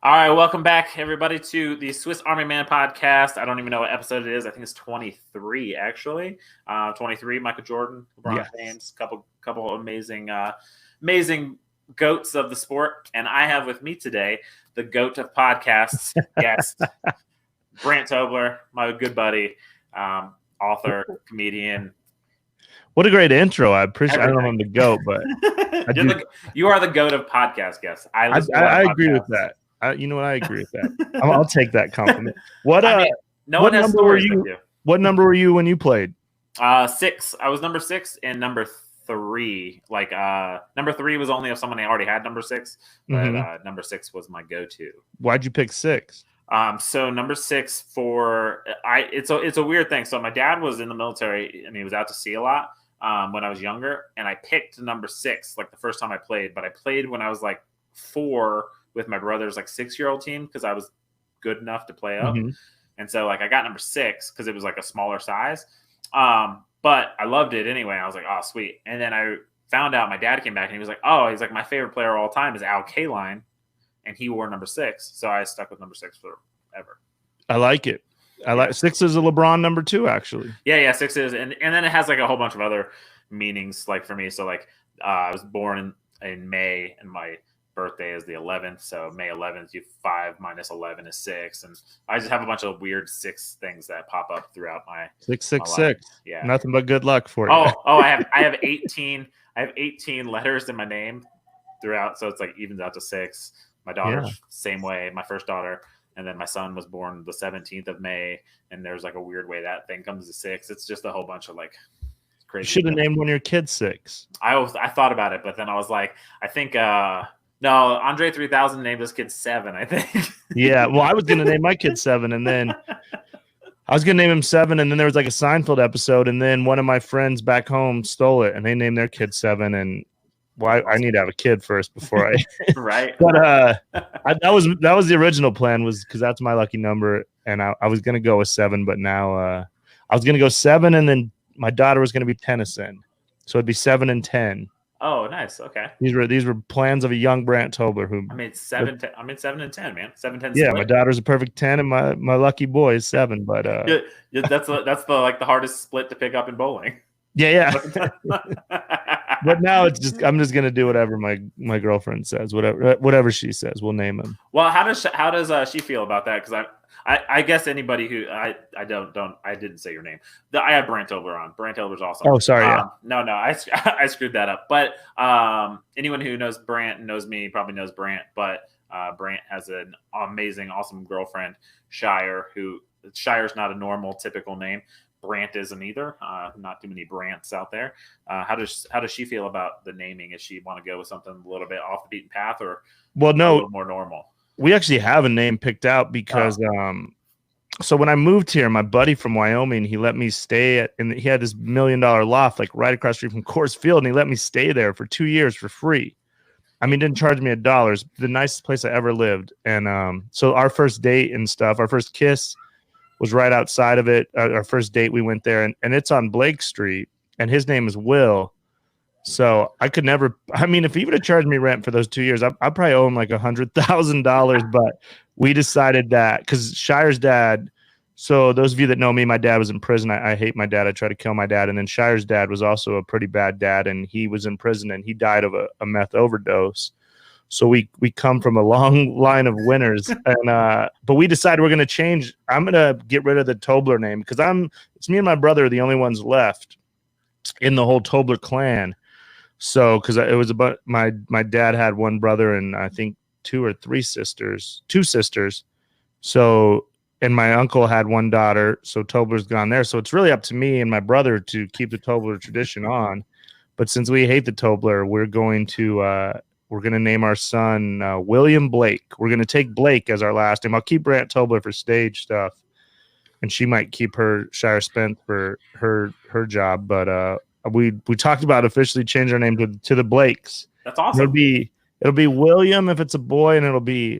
All right, welcome back, everybody, to the Swiss Army Man podcast. I don't even know what episode it is. I think it's 23, actually. 23, Michael Jordan, LeBron James, couple amazing goats of the sport. And I have with me today the goat of podcasts guest, Brandt Tobler, my good buddy, author, comedian. What a great intro. I appreciate everything. I don't know I'm the goat, but you are the goat of podcast guests. I agree with that. You know what? I agree with that. I'll take that compliment. What number were you? What number were you when you played? 6. I was number 6 and number 3. Like number 3 was only if someone already had number 6, but number 6 was my go-to. Why'd you pick 6? So number 6 it's a weird thing. So my dad was in the military and he was out to sea a lot when I was younger, and I picked number 6 like the first time I played. But I played when I was like 4 with my brother's like 6-year-old team because I was good enough to play up. And so like I got number 6 because it was like a smaller size. But I loved it anyway. I was like, oh, sweet. And then I found out my dad came back and he was like, oh, he's like, my favorite player of all time is Al Kaline. And he wore number 6. So I stuck with number 6 forever. I like it. I like 6 is a LeBron number 2, actually. Yeah, 6 is. And then it has like a whole bunch of other meanings like for me. So like I was born in May and my birthday is the 11th, so May 11th, 5 minus 11 is 6, and I just have a bunch of weird 6 things that pop up throughout my 666. Yeah, nothing but good luck for you. I have 18. I have 18 letters in my name throughout, so it's like evens out to 6. My daughter's same way. My first daughter, and then my son was born the 17th of May, and there's like a weird way that thing comes to 6. It's just a whole bunch of like crazy. You should have named one of your kids 6. I thought about it, but then I was like, I think. No, Andre 3000 named this kid 7, I think. Yeah, well, I was going to name my kid 7, and then I was going to name him 7, and then there was like a Seinfeld episode, and then one of my friends back home stole it, and they named their kid 7, and well, I need to have a kid first before I right. But that was the original plan, was because that's my lucky number, and I was going to go with 7, but now I was going to go 7, and then my daughter was going to be Tennyson, so it'd be 7 and 10. Oh, nice. Okay. These were plans of a young Brandt Tobler who. I mean 7 and 10, man. 7, 10. Yeah, split. My daughter's a perfect 10, and my lucky boy is 7. But that's the hardest split to pick up in bowling. Yeah. But now I'm just gonna do whatever my girlfriend says, whatever she says, we'll name him. Well, how does she feel about that? Because I guess anybody who I didn't say your name. I have Brandt Tobler on. Brandt Tobler's awesome. Oh, sorry. No, I screwed that up. But anyone who knows Brandt knows me probably knows Brandt. But Brandt has an amazing, awesome girlfriend, Shire. Shire's not a normal, typical name. Brandt isn't either. Not too many Brandts out there. How does she feel about the naming? Does she want to go with something a little bit off the beaten path, or a little more normal? We actually have a name picked out because so when I moved here, my buddy from Wyoming, he let me stay he had this $1 million loft like right across the street from Coors Field, and he let me stay there for 2 years for free. I mean, didn't charge me $1. The nicest place I ever lived. And so our first date and stuff, our first kiss was right outside of it. Our first date, we went there, and it's on Blake Street, and his name is Will. So I could never. I mean, if he would have charged me rent for those 2 years, I probably owe him like $100,000. But we decided that because Shire's dad. So those of you that know me, my dad was in prison. I hate my dad. I tried to kill my dad. And then Shire's dad was also a pretty bad dad, and he was in prison, and he died of a meth overdose. So we come from a long line of winners, and but we decided we're going to change. I'm going to get rid of the Tobler name because it's me and my brother are the only ones left in the whole Tobler clan. So, because it was about my dad had one brother and I think 2 sisters. So, and my uncle had one daughter. So Tobler's gone there. So it's really up to me and my brother to keep the Tobler tradition on. But since we hate the Tobler, we're going to name our son William Blake. We're going to take Blake as our last name. I'll keep Brandt Tobler for stage stuff, and she might keep her Shire Spence for her job. But we talked about officially changing our name to the Blakes. That's awesome. It'll be William if it's a boy, and I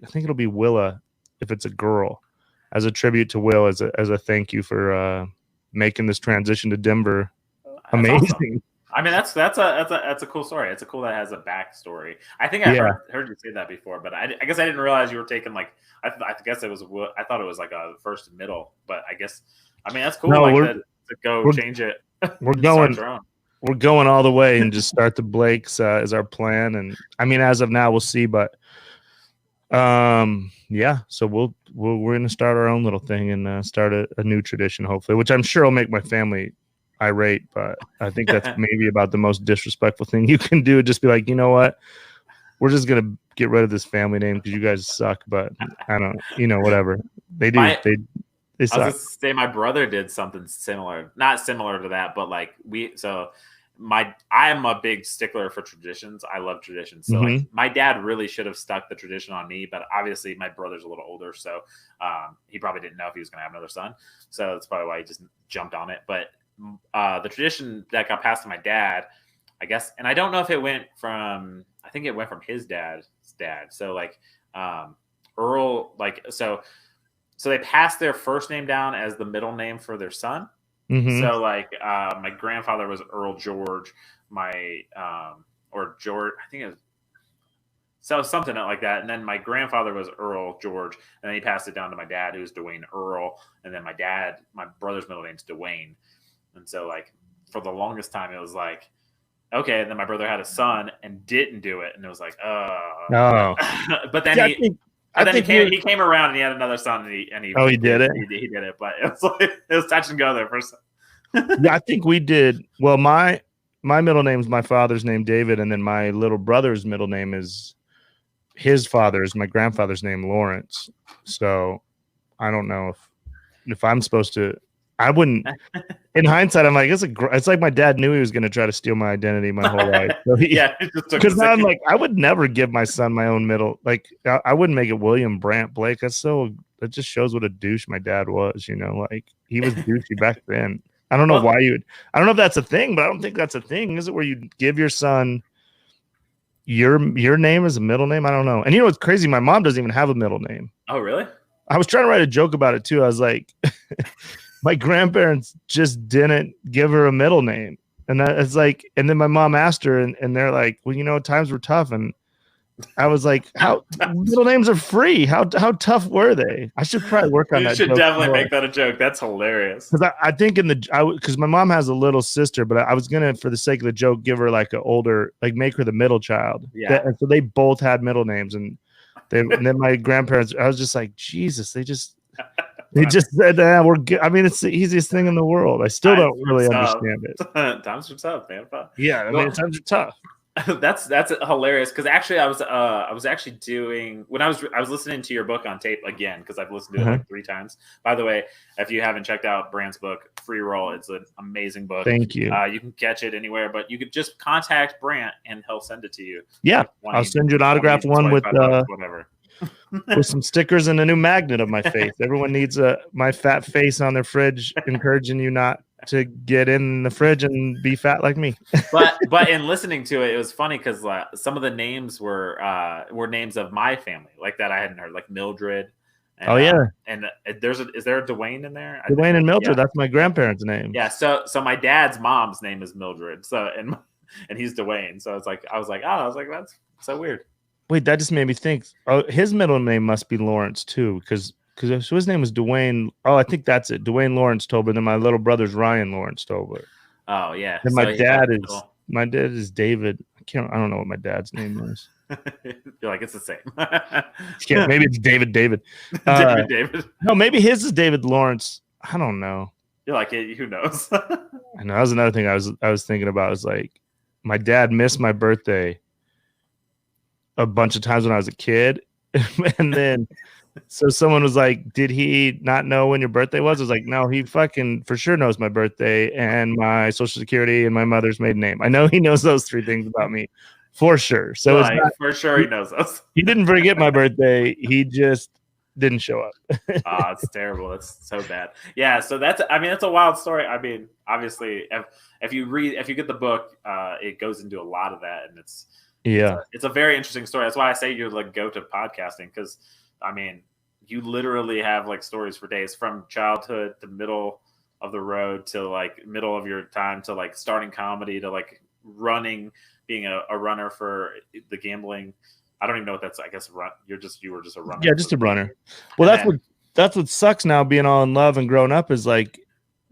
think it'll be Willa if it's a girl, as a tribute to Will, as a thank you for making this transition to Denver. Amazing. Awesome. I mean, that's a cool story. It's a cool that has a backstory. I think I heard you say that before, but I guess I didn't realize you were taking like I guess it was I thought it was like a first and middle, but I guess I mean that's cool. No, like to go change it. We're going all the way and just start the Blakes is our plan, and I mean as of now we'll see, but yeah. So we're gonna start our own little thing and start a new tradition, hopefully, which I'm sure will make my family irate, but I think that's maybe about the most disrespectful thing you can do. Just be like, you know what, we're just gonna get rid of this family name because you guys suck. But I don't, whatever they do. They suck. I was gonna say my brother did something similar, not similar to that, but like I am a big stickler for traditions. I love traditions. So like my dad really should have stuck the tradition on me, but obviously my brother's a little older, so he probably didn't know if he was gonna have another son. So that's probably why he just jumped on it. But the tradition that got passed to my dad, I guess, and I don't know if it went from, I think it went from his dad's dad. So like Earl, like so they passed their first name down as the middle name for their son. So like my grandfather was Earl George, or George, I think it was, so something like that. And then my grandfather was Earl George, and then he passed it down to my dad, who's Dwayne Earl, and then my brother's middle name's Dwayne. And so like for the longest time it was like, okay, and then my brother had a son and didn't do it, and it was like, oh. But then he came around and he had another son, and he did it. He did it, but it was like it was touch and go there first. Yeah, I think we did. Well, my middle name is my father's name, David, and then my little brother's middle name is his father's, my grandfather's name, Lawrence. So I don't know if I'm supposed to. I wouldn't. In hindsight, I'm like, it's like my dad knew he was going to try to steal my identity my whole life. So because I'm like, I would never give my son my own middle. Like, I wouldn't make it William Brandt Blake. That just shows what a douche my dad was. Like he was douchey back then. I don't know why I don't know if that's a thing, but I don't think that's a thing. Is it where you give your son your name as a middle name? I don't know. And what's crazy? My mom doesn't even have a middle name. Oh, really? I was trying to write a joke about it too. I was like. My grandparents just didn't give her a middle name. And it's like, and then my mom asked her and they're like, well, times were tough. And I was like, how middle names are free? How tough were they? I should probably work on that. You should definitely make that a joke. That's hilarious. Because I think because my mom has a little sister, but I was going to, for the sake of the joke, give her like an older, like make her the middle child. Yeah. And so they both had middle names and and then my grandparents, I was just like, Jesus, they just said, we're good. I mean, it's the easiest thing in the world. I still don't really understand it. Times are tough, man. Yeah, I mean, times are tough. That's hilarious because actually I was actually doing when I was listening to your book on tape again because I've listened to it like 3 times. By the way, if you haven't checked out Brandt's book Free Roll, it's an amazing book. Thank you. You can catch it anywhere, but you could just contact Brandt and he'll send it to you. Yeah, I'll send you an autographed one with whatever. With some stickers and a new magnet of my face. Everyone needs my fat face on their fridge, encouraging you not to get in the fridge and be fat like me. but in listening to it, it was funny because some of the names were names of my family, like that I hadn't heard, like Mildred. And, and is there a Dwayne in there? Dwayne and Mildred. That's my grandparents' name. Yeah. So my dad's mom's name is Mildred. So and he's Dwayne. So it's like I was like that's so weird. Wait, that just made me think. Oh, his middle name must be Lawrence too, because his name was Dwayne. Oh, I think that's it. Dwayne Lawrence Tobler. Then my little brother's Ryan Lawrence Tobler. Oh yeah. And my dad is David. I don't know what my dad's name is. You're like it's the same. Maybe it's David. David. No, maybe his is David Lawrence. I don't know. You're like who knows? I know that was another thing I was thinking about. Is like my dad missed my birthday a bunch of times when I was a kid. And then so someone was like, did he not know when your birthday was? I was like, no, he fucking for sure knows my birthday and my social security and my mother's maiden name. I know he knows those 3 things about me for sure. So it's not, for sure he knows those. He didn't forget my birthday. He just didn't show up. It's terrible. That's so bad. Yeah. So that's a wild story. I mean, obviously if you get the book, it goes into a lot of that, and it's a very interesting story. That's why I say you're like go to podcasting, because I mean you literally have like stories for days from childhood to middle of the road to like middle of your time to like starting comedy to like running, being a runner for the gambling. I don't even know what that's. I guess you were just a runner. Yeah, just a runner. Well, that's what sucks now being all in love and grown up is like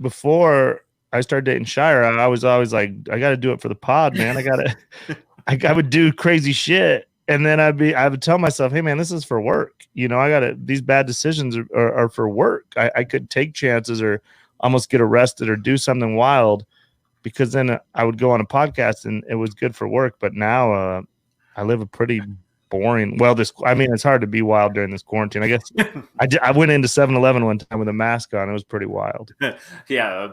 before I started dating Shire, I was always like, I got to do it for the pod, man. I would do crazy shit. And then I would tell myself, hey man, this is for work. These bad decisions are for work. I could take chances or almost get arrested or do something wild because then I would go on a podcast and it was good for work. But now I live a pretty boring. Well, it's hard to be wild during this quarantine. I guess I went into 7-Eleven one time with a mask on. It was pretty wild. Yeah,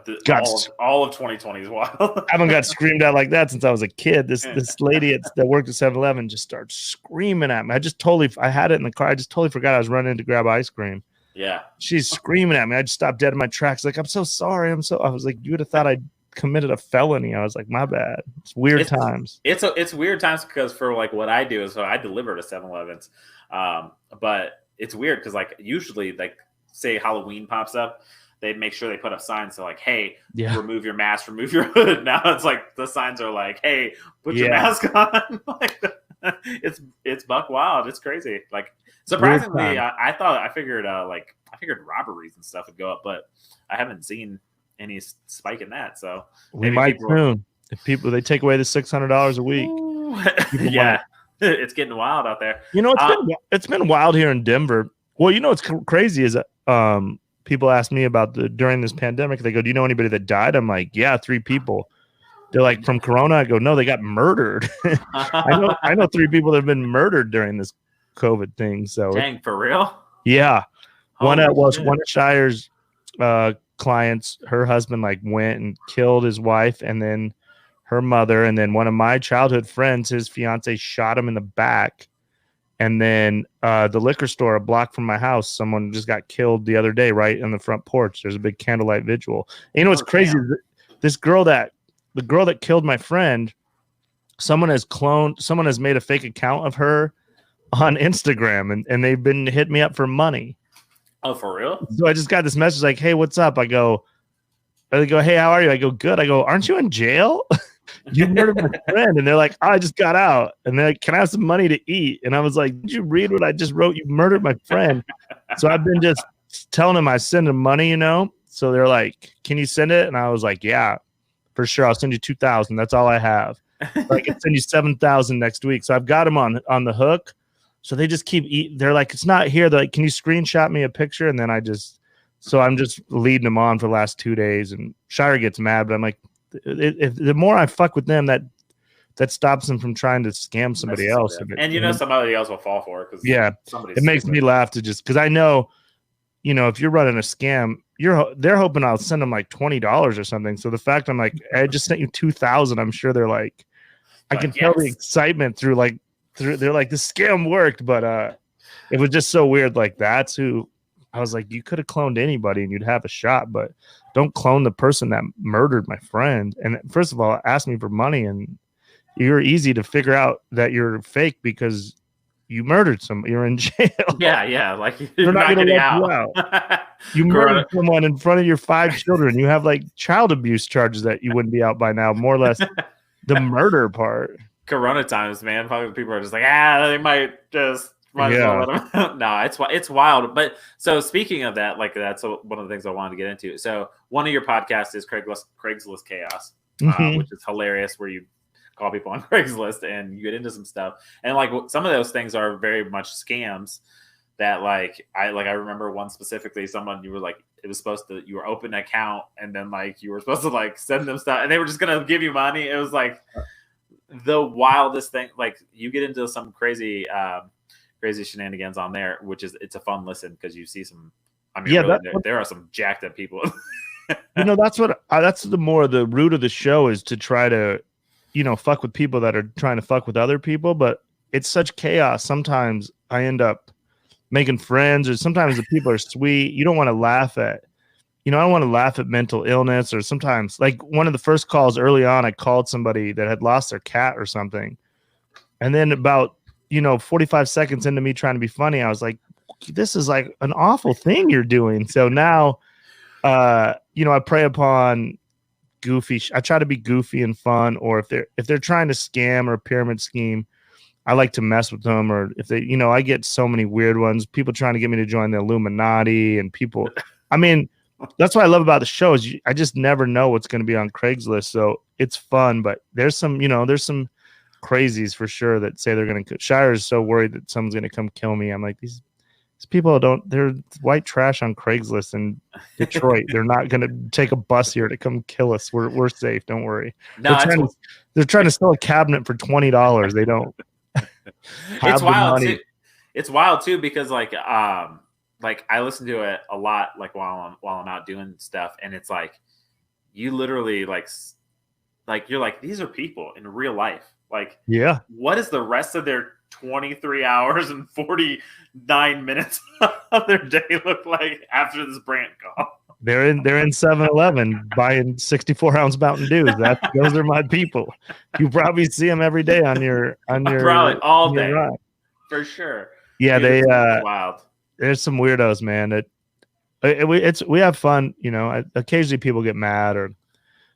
all of 2020 is wild. I haven't got screamed at like that since I was a kid. This lady that worked at 7-Eleven just started screaming at me. I had it in the car. I just totally forgot I was running to grab ice cream. Yeah, she's screaming at me. I just stopped dead in my tracks. Like, I'm so sorry. I was like, you would have thought I committed a felony. I was like, my bad. It's weird times. It's weird times because for like what I do is I deliver to 7-Elevens, but it's weird because like usually like say Halloween pops up, they make sure they put up signs so like, hey, remove your mask, remove your hood. Now it's like the signs are like, hey, put your mask on. Like, it's buck wild. It's crazy. Like surprisingly, I figured robberies and stuff would go up, but I haven't seen any spike in that. So we might soon. If they take away the $600 a week. Yeah, it's getting wild out there. It's been wild here in Denver. Well, what's crazy is that people ask me about during this pandemic. They go, "Do you know anybody that died?" I'm like, "Yeah, 3 people." They're like, "From Corona?" I go, "No, they got murdered." I know 3 people that have been murdered during this COVID thing. So dang, for real? Yeah, one of Shire's clients, her husband like went and killed his wife and then her mother, and then one of my childhood friends, his fiance shot him in the back, and then the liquor store a block from my house, someone just got killed the other day right on the front porch. There's a big candlelight vigil. And what's crazy is the girl that killed my friend, someone has made a fake account of her on Instagram and they've been hitting me up for money. Oh, for real? So I just got this message like, hey, what's up? They go, hey, how are you? I go, good. I go, aren't you in jail? You murdered my friend. And they're like, I just got out. And they're like, can I have some money to eat? And I was like, did you read what I just wrote? You murdered my friend. So I've been just telling them I send them money, So they're like, can you send it? And I was like, yeah, for sure. I'll send you 2,000. That's all I have. I can send you 7,000 next week. So I've got them on the hook. So they just keep eating. They're like, it's not here. They're like, can you screenshot me a picture? And then I'm just leading them on for the last 2 days. And Shire gets mad, but I'm like, if the more I fuck with them, that stops them from trying to scam somebody else. And somebody else will fall for it. It makes me laugh because I know, if you're running a scam, they're hoping I'll send them like $20 or something. So the fact I'm like, I just sent you 2,000, I'm sure they're like, I can tell the excitement through they're like, the scam worked, but it was just so weird. Like that's who I was like, you could have cloned anybody and you'd have a shot, but don't clone the person that murdered my friend. And first of all, ask me for money, and you're easy to figure out that you're fake because you murdered somebody. You're in jail. Yeah. Like you're not going to let you out. You murdered someone in front of your 5 children. You have like child abuse charges that you wouldn't be out by now. More or less, the murder part. Corona times, man. Probably people are just like, they might just might as well let them. No, it's wild. But so speaking of that, like that's one of the things I wanted to get into. So one of your podcasts is Craigslist Chaos, which is hilarious, where you call people on Craigslist and you get into some stuff, and like some of those things are very much scams. That I remember one specifically. Someone you were like, you were open an account and then like you were supposed to like send them stuff and they were just gonna give you money. It was like the wildest thing. Like you get into some crazy shenanigans on there, which is it's a fun listen because you see some. I mean, there are some jacked up people. That's the more the root of the show is to try to, fuck with people that are trying to fuck with other people. But it's such chaos. Sometimes I end up making friends, or sometimes the people are sweet. You don't want to laugh at. I don't want to laugh at mental illness, or sometimes like one of the first calls early on, I called somebody that had lost their cat or something. And then about, 45 seconds into me trying to be funny, I was like, this is like an awful thing you're doing. So now, I prey upon goofy. I try to be goofy and fun, or if they're trying to scam or pyramid scheme, I like to mess with them. Or if they, I get so many weird ones. People trying to get me to join the Illuminati, and people. I mean, that's what I love about the show is I just never know what's going to be on Craigslist, so it's fun. But there's some crazies for sure that say they're going to. Shire is so worried that someone's going to come kill me. I'm like these people they're white trash on Craigslist in Detroit. They're not going to take a bus here to come kill us. We're safe. Don't worry. No, they're trying to sell a cabinet for $20. They don't. It's wild too. It's wild too because like I listen to it a lot like while I'm out doing stuff, and it's like you literally like you're like these are people in real life. Like what is the rest of their 23 hours and 49 minutes of their day look like after this Brandt call? They're in 7-Eleven buying 64-ounce Mountain Dews. Those are my people. You probably see them every day on your probably all day ride. For sure. Yeah, dude, wild. There's some weirdos, man. We have fun. Occasionally people get mad or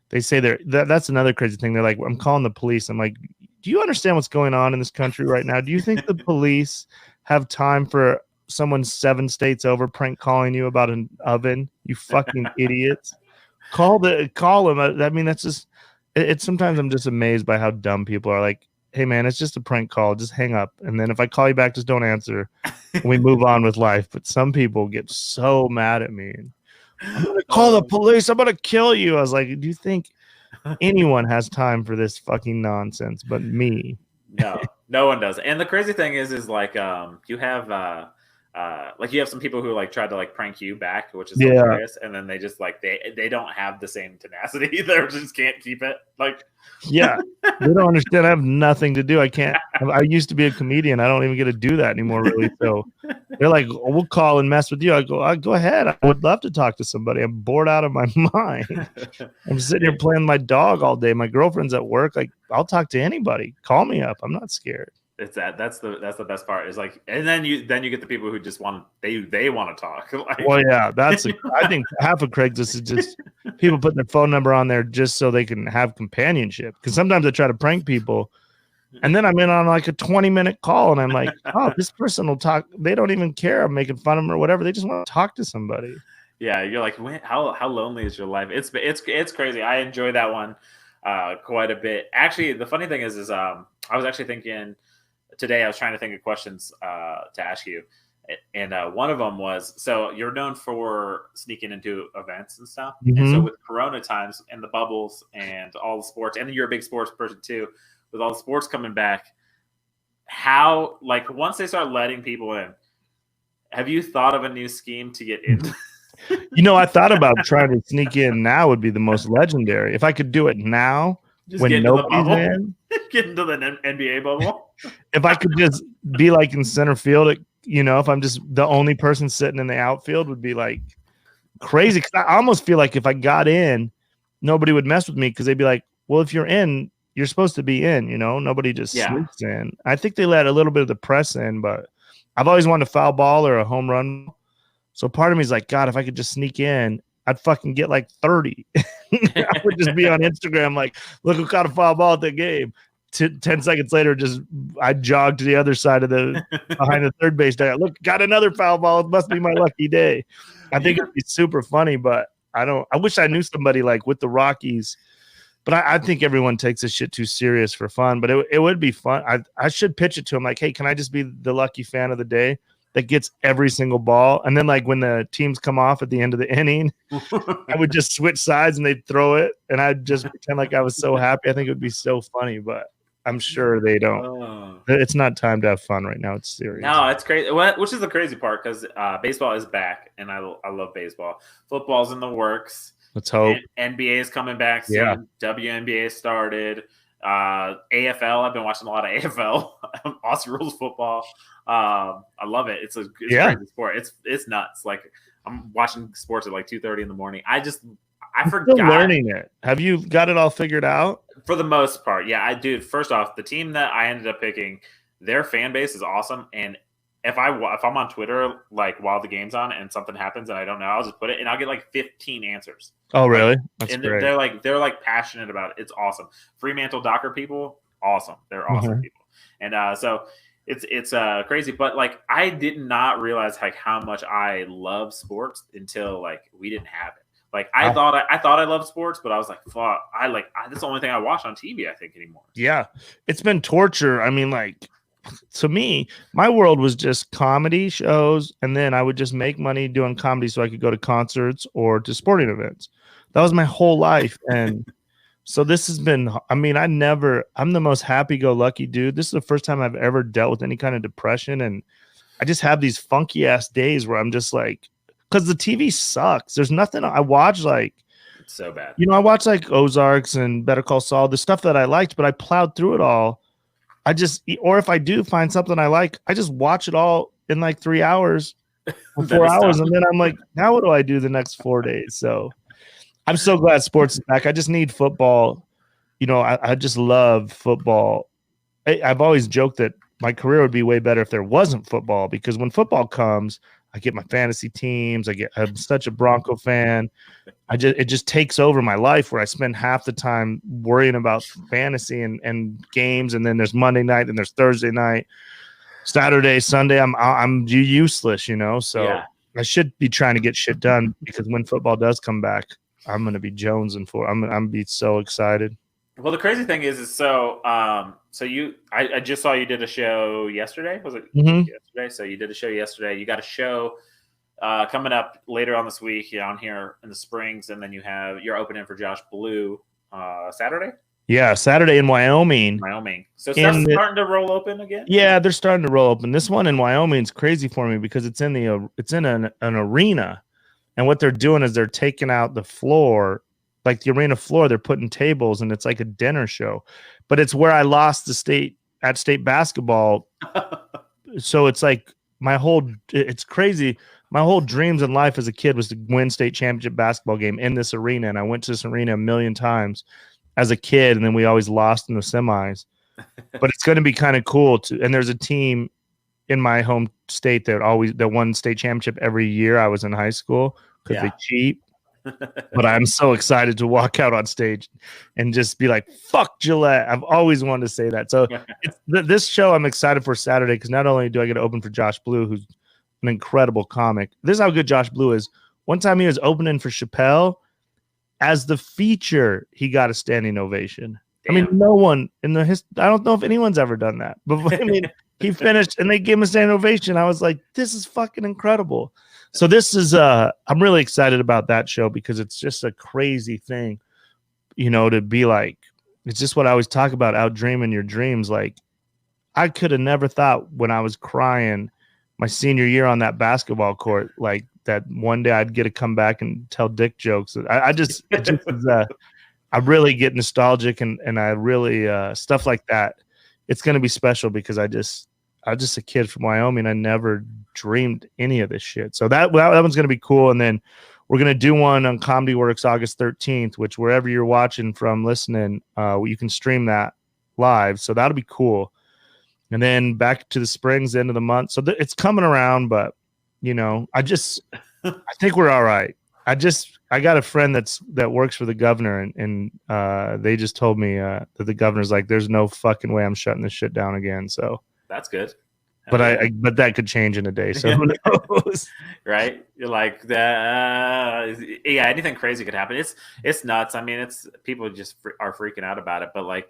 they say that's another crazy thing. They're like, I'm calling the police. I'm like, do you understand what's going on in this country right now? Do you think the police have time for someone 7 states over prank calling you about an oven? You fucking idiots. Call them. I mean, that's just it's sometimes I'm just amazed by how dumb people are. Like, hey man, it's just a prank call. Just hang up. And then if I call you back, just don't answer. And we move on with life. But some people get so mad at me. I'm gonna call the police. I'm gonna kill you. I was like, do you think anyone has time for this fucking nonsense but me? No one does. And the crazy thing is like you have you have some people who like tried to like prank you back, which is hilarious, and then they just like they don't have the same tenacity. They just can't keep it. Like they don't understand. I have nothing to do. I used to be a comedian. I don't even get to do that anymore, really. So they're like, we'll call and mess with you. I go ahead. I would love to talk to somebody. I'm bored out of my mind. I'm sitting here playing my dog all day. My girlfriend's at work. Like, I'll talk to anybody. Call me up. I'm not scared. It's that's the best part is like, and then you get the people who just want they want to talk. Like, well, yeah, I think half of Craigslist is just people putting their phone number on there just so they can have companionship. Because sometimes I try to prank people, and then I'm in on like a 20-minute call, and I'm like, oh, this person will talk. They don't even care I'm making fun of them or whatever. They just want to talk to somebody. Yeah, you're like, how lonely is your life? It's crazy. I enjoy that one quite a bit. Actually, the funny thing is I was actually thinking. Today I was trying to think of questions to ask you, and one of them was, so you're known for sneaking into events and stuff, and so with Corona times and the bubbles and all the sports, and you're a big sports person too, with all the sports coming back, how, like, once they start letting people in, have you thought of a new scheme to get in? I thought about trying to sneak in now would be the most legendary. If I could do it now, just when nobody's in, get into the NBA bubble. If I could just be like in center field, if I'm just the only person sitting in the outfield, would be like crazy. Because I almost feel like if I got in, nobody would mess with me because they'd be like, well, if you're in, you're supposed to be in, nobody just sneaks in. I think they let a little bit of the press in, but I've always wanted a foul ball or a home run. So part of me is like, God, if I could just sneak in, I'd fucking get like 30. I would just be on Instagram like, look who caught a foul ball at the game. 10 seconds later, I jogged to the other side of behind the third base. Look, got another foul ball. It must be my lucky day. I think it'd be super funny, but I wish I knew somebody like with the Rockies. But I think everyone takes this shit too serious for fun. But it would be fun. I should pitch it to him like, hey, can I just be the lucky fan of the day that gets every single ball? And then like when the teams come off at the end of the inning, I would just switch sides and they'd throw it. And I'd just pretend like I was so happy. I think it would be so funny, but I'm sure they don't. It's not time to have fun right now. It's serious. No, it's crazy. Which is the crazy part because baseball is back, and I love baseball. Football's in the works. Let's hope. NBA is coming back soon. Yeah. WNBA started. AFL. I've been watching a lot of AFL. Aussie rules football. I love it. It's a crazy sport. It's nuts. Like I'm watching sports at like 2:30 in the morning. I forgot. Still learning it. Have you got it all figured out? For the most part, yeah. I do. First off, the team that I ended up picking, their fan base is awesome, and if I'm on Twitter like while the game's on and something happens and I don't know, I'll just put it and I'll get like 15 answers. Oh, really? Like, That's and great. they're like passionate about it. It's awesome. Fremantle Docker people, awesome. They're awesome people. And so it's crazy, but like I did not realize like how much I love sports until like we didn't have it. Like I thought I loved sports, but I was like, fuck, that's the only thing I watch on TV, I think, anymore. Yeah, it's been torture. I mean, like, to me, my world was just comedy shows, and then I would just make money doing comedy so I could go to concerts or to sporting events. That was my whole life. And so this has been, I mean, I'm the most happy-go-lucky dude. This is the first time I've ever dealt with any kind of depression, and I just have these funky ass days where I'm just like, because the TV sucks. There's nothing I watch like. It's so bad. You know, I watched like Ozarks and Better Call Saul, the stuff that I liked, but I plowed through it all. Or if I do find something I like, I just watch it all in like 3 hours, 4 hours, and then I'm like, now what do I do the next 4 days? So I'm so glad sports is back. I just need football. You know, I just love football. I've always joked that my career would be way better if there wasn't football, because when football comes, I get my fantasy teams. I'm such a Bronco fan. It just takes over my life, where I spend half the time worrying about fantasy and games, and then there's Monday night, and there's Thursday night, Saturday, Sunday. I'm useless, you know. So yeah. I should be trying to get shit done, because when football does come back, I'm gonna be jonesing for. I'm gonna be so excited. Well, the crazy thing is I just saw you did a show yesterday. Was it yesterday? So you did a show yesterday. You got a show coming up later on this week down here in the Springs, and then you're opening for Josh Blue Saturday. Yeah, Saturday in Wyoming. So stuff's starting to roll open again. Yeah, they're starting to roll open. This one in Wyoming is crazy for me because it's in an arena, and what they're doing is they're taking out the floor. Like the arena floor, they're putting tables, and it's like a dinner show. But it's where I lost state basketball. So it's like it's crazy. My whole dreams in life as a kid was to win state championship basketball game in this arena. And I went to this arena a million times as a kid, and then we always lost in the semis. But it's going to be kind of cool and there's a team in my home state that won state championship every year I was in high school, because they cheat. But I'm so excited to walk out on stage and just be like, fuck Gillette. I've always wanted to say that. So this show I'm excited for Saturday, because not only do I get to open for Josh Blue, who's an incredible comic. This is how good Josh Blue is. One time he was opening for Chappelle. As the feature, he got a standing ovation. Damn. I mean, no one in I don't know if anyone's ever done that. But I mean, he finished and they gave him a standing ovation. I was like, this is fucking incredible. So this is I'm really excited about that show, because it's just a crazy thing, you know, to be like, it's just what I always talk about, out dreaming your dreams. Like, I could have never thought when I was crying my senior year on that basketball court, like that one day I'd get to come back and tell dick jokes. I really get nostalgic, and I really stuff like that. It's going to be special, because I was just a kid from Wyoming. I never dreamed any of this shit. So that one's going to be cool. And then we're going to do one on Comedy Works August 13th, which wherever you're watching from, listening, you can stream that live. So that'll be cool. And then back to the Springs, end of the month. So it's coming around, but you know, I think we're all right. I got a friend that works for the governor, and they just told me that the governor's like, there's no fucking way I'm shutting this shit down again. So that's good. But that could change in a day. So who knows? Right? You're like that. Yeah, anything crazy could happen. It's nuts. I mean, it's people just are freaking out about it. But like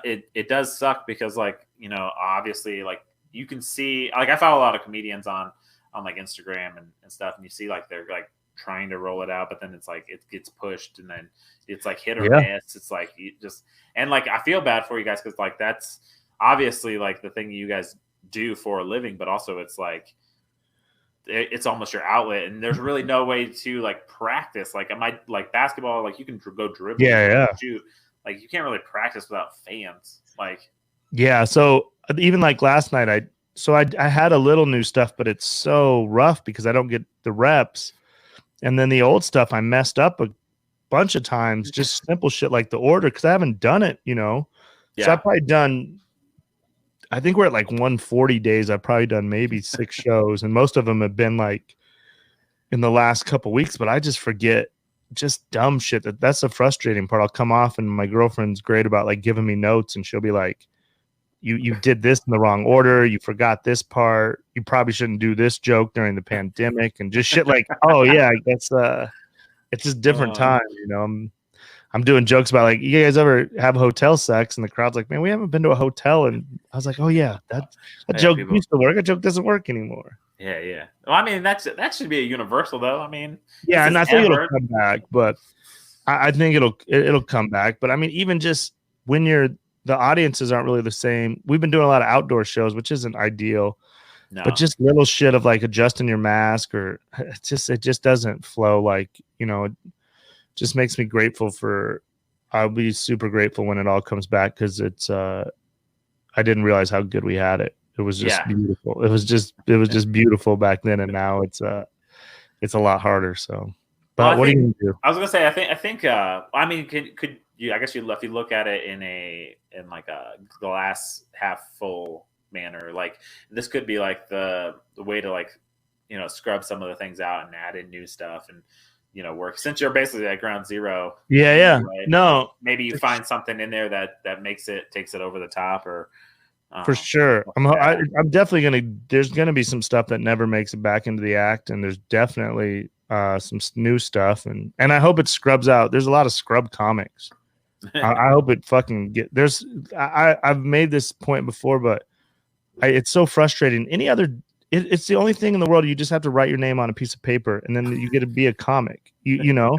it does suck, because like, you know, obviously, like you can see, like I follow a lot of comedians on like Instagram and stuff, and you see like they're like trying to roll it out, but then it's like it gets pushed, and then it's like hit or miss. It's like and like I feel bad for you guys, because like that's obviously like the thing you guys do for a living, but also it's like it's almost your outlet, and there's really no way to like practice. Like like basketball, like you can go dribble, shoot, like you can't really practice without fans. Like so even like last night I had a little new stuff, but it's so rough because I don't get the reps, and then the old stuff I messed up a bunch of times, just simple shit like the order, because I haven't done it, you know. So I've probably done I think we're at like 140 days. I've probably done maybe 6 shows, and most of them have been like in the last couple weeks, but I just forget just dumb shit. That's the frustrating part. I'll come off and my girlfriend's great about like giving me notes, and she'll be like, you did this in the wrong order. You forgot this part. You probably shouldn't do this joke during the pandemic, and just shit like, oh yeah, I guess it's just different time, you know. I'm doing jokes about like, you guys ever have hotel sex? And the crowd's like, man, we haven't been to a hotel. And I was like, oh yeah, that joke used to work. A joke doesn't work anymore. Yeah, yeah. Well, I mean, that should be a universal though. I mean, yeah, and I think it'll come back, but I think it'll come back. But I mean, even just when the audiences aren't really the same. We've been doing a lot of outdoor shows, which isn't ideal. No. But just little shit of like adjusting your mask, or it just doesn't flow. Like, you know, it just makes me grateful I'll be super grateful when it all comes back, because it's I didn't realize how good we had it. It was just beautiful. It was just beautiful back then, and now it's a lot harder. So, but what are you gonna do? I was gonna say, I think I mean, could you? I guess if you look at it in like a glass half full manner, like this could be like the way to, like, you know, scrub some of the things out and add in new stuff, and, you know, work, since you're basically at ground zero. Yeah. Right? No, maybe you find something in there that takes it over the top, or for sure. I'm definitely there's gonna be some stuff that never makes it back into the act, and there's definitely some new stuff, and I hope it scrubs out. There's a lot of scrub comics. I hope it fucking I've made this point before, but it's so frustrating. It's the only thing in the world you just have to write your name on a piece of paper, and then you get to be a comic, you know,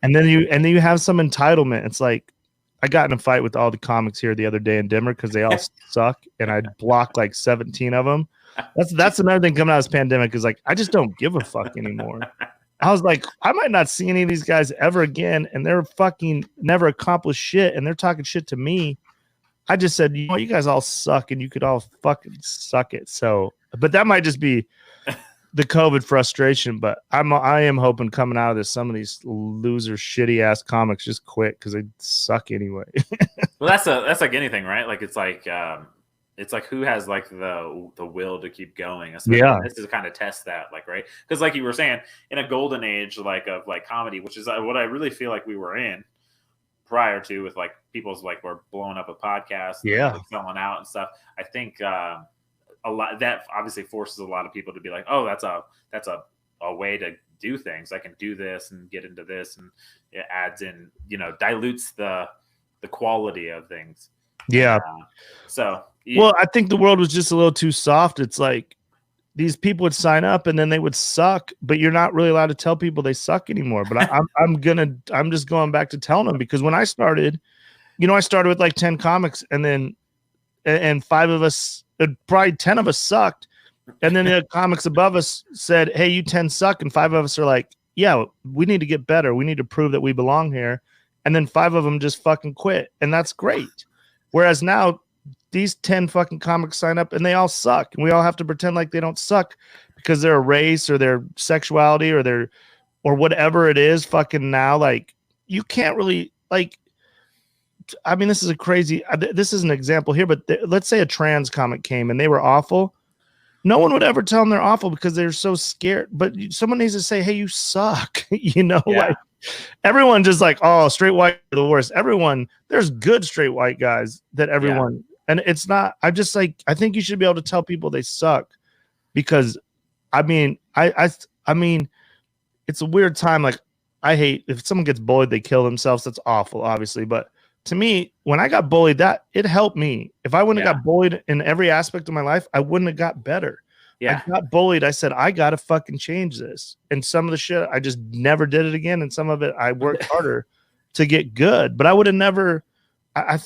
and then you have some entitlement. It's like, I got in a fight with all the comics here the other day in Denver because they all suck, and I blocked like 17 of them. That's another thing coming out of this pandemic, is like, I just don't give a fuck anymore. I was like, I might not see any of these guys ever again, and they're fucking never accomplished shit, and they're talking shit to me. I just said, you know, you guys all suck, and you could all fucking suck it. So, but that might just be the COVID frustration. But I am hoping coming out of this, some of these loser, shitty ass comics just quit because they suck anyway. Well, that's like anything, right? Like it's like who has like the will to keep going. Yeah, this is kind of test that, like, right? Because like you were saying, in a golden age like of like comedy, which is what I really feel like we were in prior to, with like people's like we're blowing up a podcast, and like selling out and stuff. I think a lot that obviously forces a lot of people to be like, oh, that's a way to do things. I can do this and get into this, and it adds in, you know, dilutes the quality of things. Yeah. Well, I think the world was just a little too soft. It's like these people would sign up and then they would suck, but you're not really allowed to tell people they suck anymore. But I'm just going back to telling them, because when I started, you know, I started with like 10 comics, and 5 of us, probably 10 of us sucked. And then the comics above us said, hey, you 10 suck. And 5 of us are like, yeah, we need to get better. We need to prove that we belong here. And then 5 of them just fucking quit. And that's great. Whereas now, these 10 fucking comics sign up and they all suck, and we all have to pretend like they don't suck because their race or their sexuality or whatever it is. Fucking now, like, you can't really, like, I mean, this is an example here, but let's say a trans comic came and they were awful. No one would ever tell them they're awful because they're so scared. But someone needs to say, hey, you suck. You know, like, everyone just like, oh, straight white are the worst. There's good straight white guys that everyone. And it's not, I'm just like, I think you should be able to tell people they suck, because I mean, I mean, it's a weird time. Like, I hate if someone gets bullied, they kill themselves. That's awful, obviously. But to me, when I got bullied, it helped me. If I wouldn't have got bullied in every aspect of my life, I wouldn't have got better. Yeah. I got bullied. I said, I got to fucking change this. And some of the shit, I just never did it again. And some of it, I worked harder to get good. But I would have never, I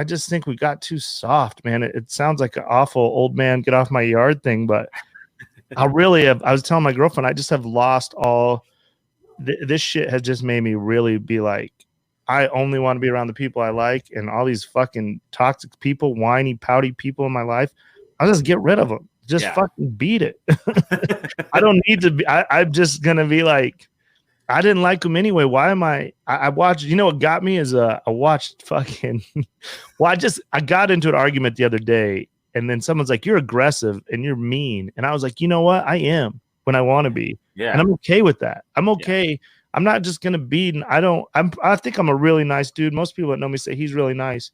just think we got too soft, man. It sounds like an awful old man get off my yard thing, but I was telling my girlfriend, I just have lost all, this shit has just made me really be like, I only want to be around the people I like, and all these fucking toxic people, whiny, pouty people in my life, I'll just get rid of them. Just fucking beat it. I don't need to be, I'm just going to be like, I didn't like them anyway. Why am I watched, you know what got me is I watched fucking, well, I got into an argument the other day and then someone's like, you're aggressive and you're mean. And I was like, you know what? I am when I want to be. Yeah. And I'm okay with that. I'm okay. Yeah. I'm not just going to be, I think I'm a really nice dude. Most people that know me say he's really nice,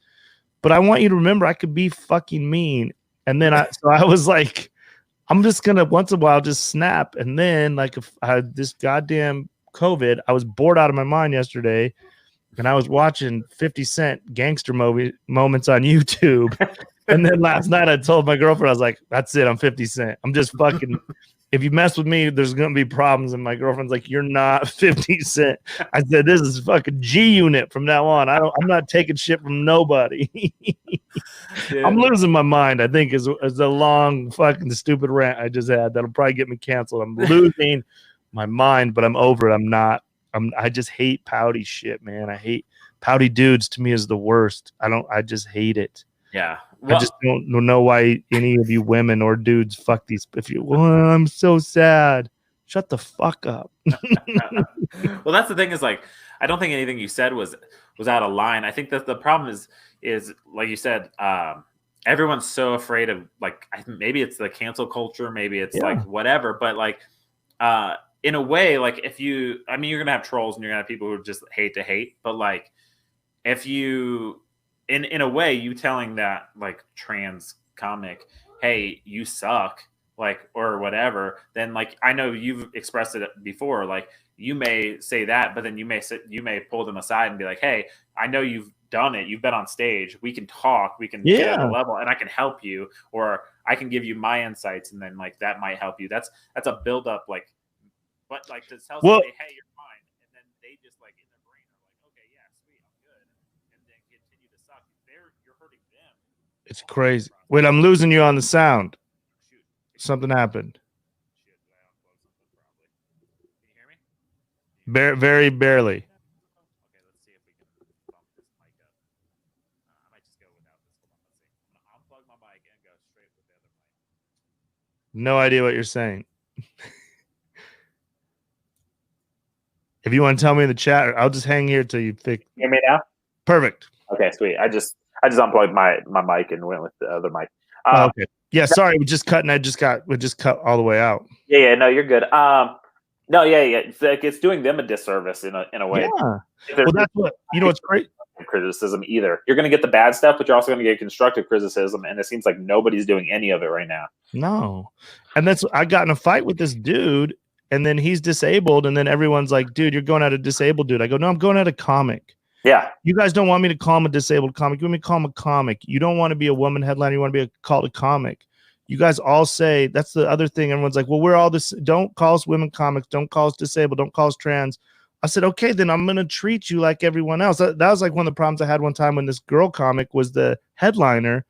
but I want you to remember I could be fucking mean. And then so I was like, I'm just going to once in a while just snap. And then like if I had this goddamn COVID, I was bored out of my mind yesterday. And I was watching 50 Cent gangster moments on YouTube. And then last night I told my girlfriend, I was like, that's it. I'm 50 Cent. I'm just fucking, if you mess with me, there's going to be problems. And my girlfriend's like, you're not 50 Cent. I said, this is fucking G Unit from now on. I'm not taking shit from nobody. I'm losing my mind, I think, is a long fucking stupid rant I just had. That'll probably get me canceled. I'm losing my mind, but I'm over it. I just hate pouty shit, man. I hate pouty dudes. To me is the worst. I just hate it. Yeah. Well, I just don't know why any of you women or dudes fuck these. I'm so sad. Shut the fuck up. Well, that's the thing is like, I don't think anything you said was out of line. I think that the problem is like you said, everyone's so afraid of like, maybe it's the cancel culture, maybe it's like whatever, but like, in a way, like you're going to have trolls and you're going to have people who just hate to hate, but like if you, in a way, you telling that like trans comic, hey, you suck, like, or whatever, then like, I know you've expressed it before, like you may say that, but then you may pull them aside and be like, hey, I know you've done it. You've been on stage. We can talk, we can get at a level and I can help you, or I can give you my insights. And then like, that might help you. That's a buildup, like, but like to tell somebody, hey, you're fine, and then they just like in their brain are like, okay, yeah, sweet, I'm good, and then continue to suck. You're hurting them. It's crazy. Wait, I'm losing you on the sound. Shoot. Something happened. Shit, I unplugged something probably. Can you hear me? Very barely. Okay, let's see if we can bump this mic up. I might just go without this. Hold on, let's see. I'm gonna unplug my mic and go straight with the other mic. No idea what you're saying. If you want to tell me in the chat, I'll just hang here till you fix. Hear me now? Perfect. Okay, sweet. I just unplugged my mic and went with the other mic. Okay. Yeah, sorry, we just cut and we just cut all the way out. Yeah, no, you're good. No, yeah. It's like it's doing them a disservice in a way. Yeah. Well, that's what what's great. Criticism either. You're going to get the bad stuff, but you're also going to get constructive criticism, and it seems like nobody's doing any of it right now. No, and I got in a fight with this dude. And then he's disabled. And then everyone's like, dude, you're going at a disabled dude. I go, no, I'm going at a comic. Yeah. You guys don't want me to call him a disabled comic. You want me to call him a comic. You don't want to be a woman headliner. You want to be called a comic. You guys all say, that's the other thing. Everyone's like, well, we're all this. Don't call us women comics. Don't call us disabled. Don't call us trans. I said, okay, then I'm going to treat you like everyone else. That was like one of the problems I had one time when this girl comic was the headliner.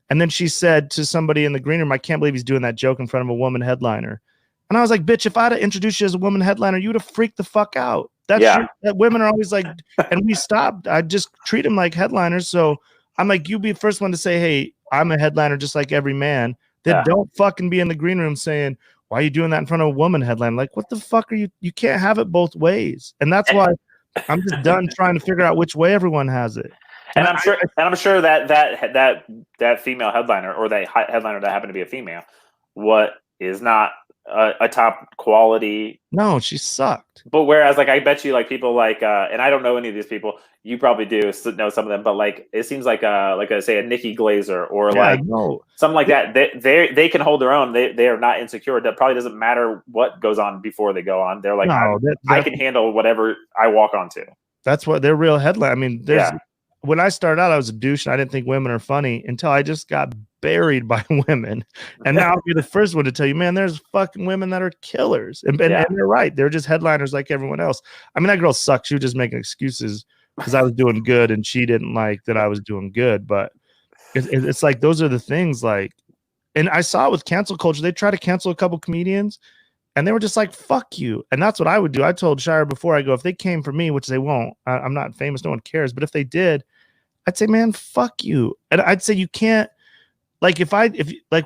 And then she said to somebody in the green room, I can't believe he's doing that joke in front of a woman headliner. And I was like, bitch, if I'd have introduced you as a woman headliner, you would have freaked the fuck out. That women are always like, and we stopped. I just treat them like headliners. So I'm like, you be the first one to say, hey, I'm a headliner just like every man. Then don't fucking be in the green room saying, why are you doing that in front of a woman headliner? Like, what the fuck are you? You can't have it both ways. And that's why I'm just done trying to figure out which way everyone has it. And I'm sure that female headliner or that headliner that happened to be a female, what is not a top quality. No, she sucked. But whereas, like, I bet you, like, people like, and I don't know any of these people. You probably do know some of them, but like, it seems like say a Nikki Glazer or something like that. They can hold their own. They are not insecure. That probably doesn't matter what goes on before they go on. They're like, I can handle whatever I walk onto. That's what their real headline. I mean, when I started out, I was a douche and I didn't think women are funny until I just got buried by women. And now I'll be the first one to tell you, man, there's fucking women that are killers. And they're right. They're just headliners like everyone else. I mean, that girl sucks. She was just making excuses because I was doing good and she didn't like that I was doing good. But it's like, those are the things like, and I saw it with cancel culture. They try to cancel a couple comedians and they were just like, fuck you. And that's what I would do. I told Shire before, I go, if they came for me, which they won't, I'm not famous. No one cares. But if they did, I'd say, man, fuck you. And I'd say, you can't, like, if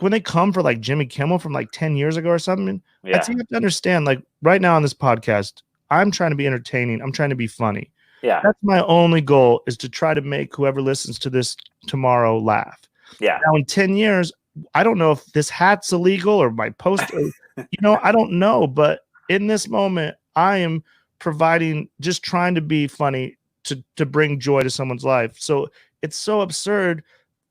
when they come for like Jimmy Kimmel from like 10 years ago or something, I'd say you have to understand, like, right now on this podcast, I'm trying to be entertaining. I'm trying to be funny. Yeah. That's my only goal, is to try to make whoever listens to this tomorrow laugh. Yeah. Now in 10 years, I don't know if this hat's illegal or my poster, I don't know. But in this moment, I am providing, just trying to be funny to bring joy to someone's life. So it's so absurd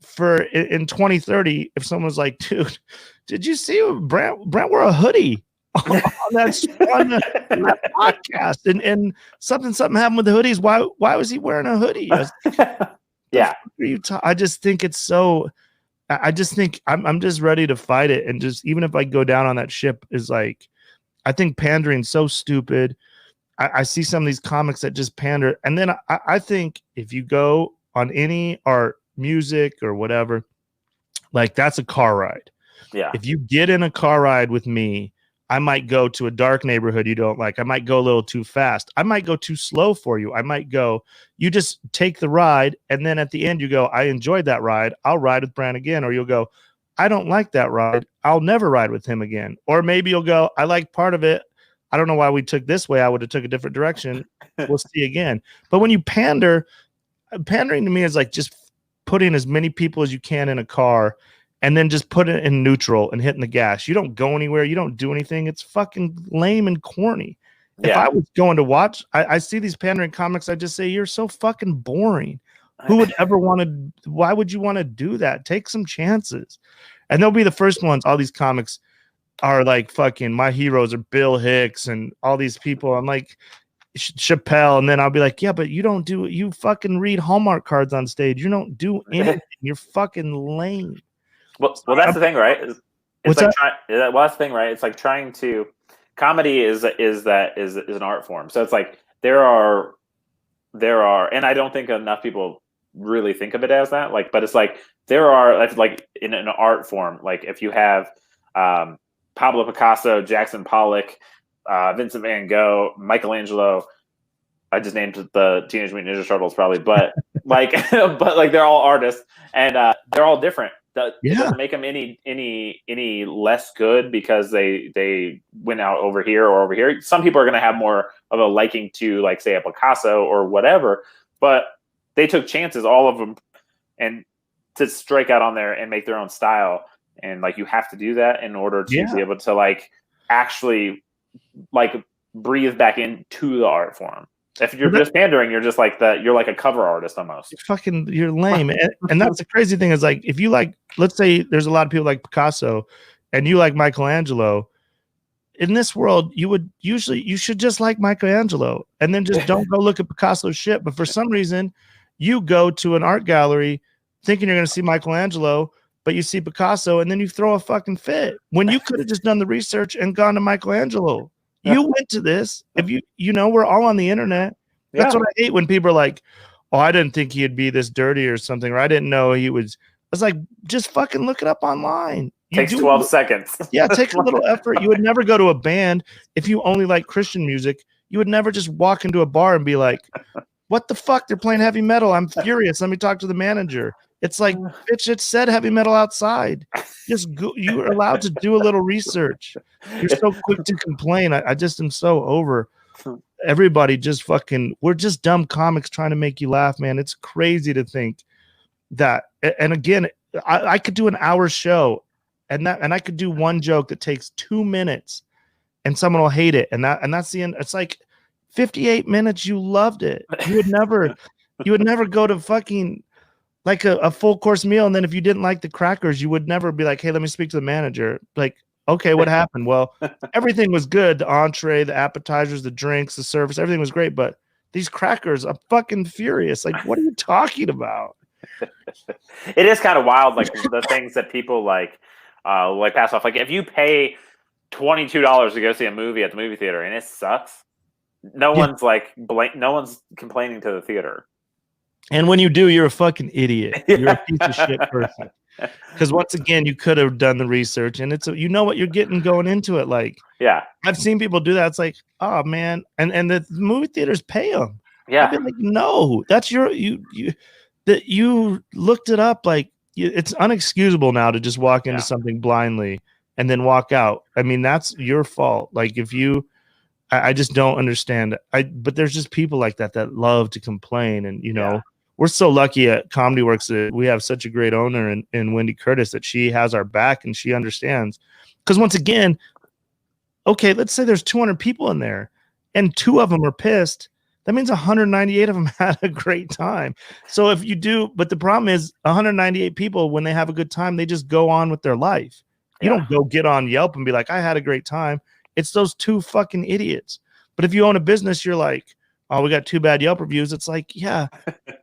for in 2030, if someone's like, dude, did you see Brandt wore a hoodie on that podcast, and something happened with the hoodies. Why was he wearing a hoodie? Yeah. I just think it's so. I just think I'm just ready to fight it, and just even if I go down on that ship, is like, I think pandering's so stupid. I see some of these comics that just pander, and then I think if you go on any art, music, or whatever, like that's a car ride. Yeah. If you get in a car ride with me, I might go to a dark neighborhood you don't like. I might go a little too fast. I might go too slow for you. I might go, you just take the ride, and then at the end you go, I enjoyed that ride. I'll ride with Brandt again. Or you'll go, I don't like that ride. I'll never ride with him again. Or maybe you'll go, I like part of it. I don't know why we took this way. I would have took a different direction. We'll see again. But when you pandering to me is like just putting as many people as you can in a car and then just put it in neutral and hitting the gas. You don't go anywhere. You don't do anything. It's fucking lame and corny. Yeah. If I was going to watch, I see these pandering comics, I just say, you're so fucking boring. Who would ever want to, why would you want to do that? Take some chances. And they'll be the first ones. All these comics are like, fucking, my heroes are Bill Hicks and all these people. I'm like, Chappelle. And then I'll be like, yeah, but you fucking read Hallmark cards on stage. You don't do anything. You're fucking lame. Well, that's the thing, right? It's like well, that's the thing, right? It's like trying to comedy is an art form. So it's like there are, and I don't think enough people really think of it as that. Like, but it's like there are like in an art form. Like if you have Pablo Picasso, Jackson Pollock, Vincent Van Gogh, Michelangelo. I just named the Teenage Mutant Ninja Turtles probably, but like, they're all artists and they're all different. It doesn't make them any less good because they went out over here or over here. Some people are going to have more of a liking to, like, say, a Picasso or whatever, but they took chances, all of them, and to strike out on there and make their own style. And like, you have to do that in order to be able to like actually like breathe back into the art form. If you're just pandering, you're just like that. You're like a cover artist almost. You're lame. And that's the crazy thing is, like, if you like, let's say there's a lot of people like Picasso and you like Michelangelo. In this world, you should just like Michelangelo and then just don't go look at Picasso's shit. But for some reason, you go to an art gallery thinking you're going to see Michelangelo, but you see Picasso and then you throw a fucking fit when you could have just done the research and gone to Michelangelo. You went to this. If we're all on the internet. That's what I hate when people are like, oh, I didn't think he'd be this dirty or something, or I didn't know he was. I was like, just fucking look it up online. Takes 12 seconds. Yeah, take a little effort. You would never go to a band if you only like Christian music. You would never just walk into a bar and be like, what the fuck? They're playing heavy metal. I'm furious. Let me talk to the manager. It's like, bitch, it said heavy metal outside. Just go, you are allowed to do a little research. You're so quick to complain. I just am so over everybody. Just fucking, we're just dumb comics trying to make you laugh, man. It's crazy to think that. And again, I could do an hour show and I could do one joke that takes 2 minutes and someone will hate it. And that's the end. It's like 58 minutes. You loved it. You would never go to fucking like a full course meal. And then if you didn't like the crackers, you would never be like, hey, let me speak to the manager. Like, okay, what happened? Well, everything was good. The entree, the appetizers, the drinks, the service, everything was great. But these crackers, I'm fucking furious. Like, what are you talking about? It is kind of wild. Like the things that people like pass off. Like if you pay $22 to go see a movie at the movie theater and it sucks, no one's like, no one's complaining to the theater. And when you do, you're a fucking idiot. You're a piece of shit person. Because once again, you could have done the research, and you know what you're getting going into it. Like, I've seen people do that. It's like, oh man, and the movie theaters pay them. Yeah, I've been like, no, that's you looked it up. Like, it's unexcusable now to just walk into something blindly and then walk out. I mean, that's your fault. Like, if you. I just don't understand. But there's just people like that love to complain, and we're so lucky at Comedy Works that we have such a great owner in Wendy Curtis that she has our back and she understands. Because once again, okay, let's say there's 200 people in there and 2 of them are pissed. That means 198 of them had a great time. So if you do, but the problem is 198 people, when they have a good time, they just go on with their life. You don't go get on Yelp and be like, I had a great time. It's those 2 fucking idiots. But if you own a business, you're like, oh, we got 2 bad Yelp reviews. It's like, yeah,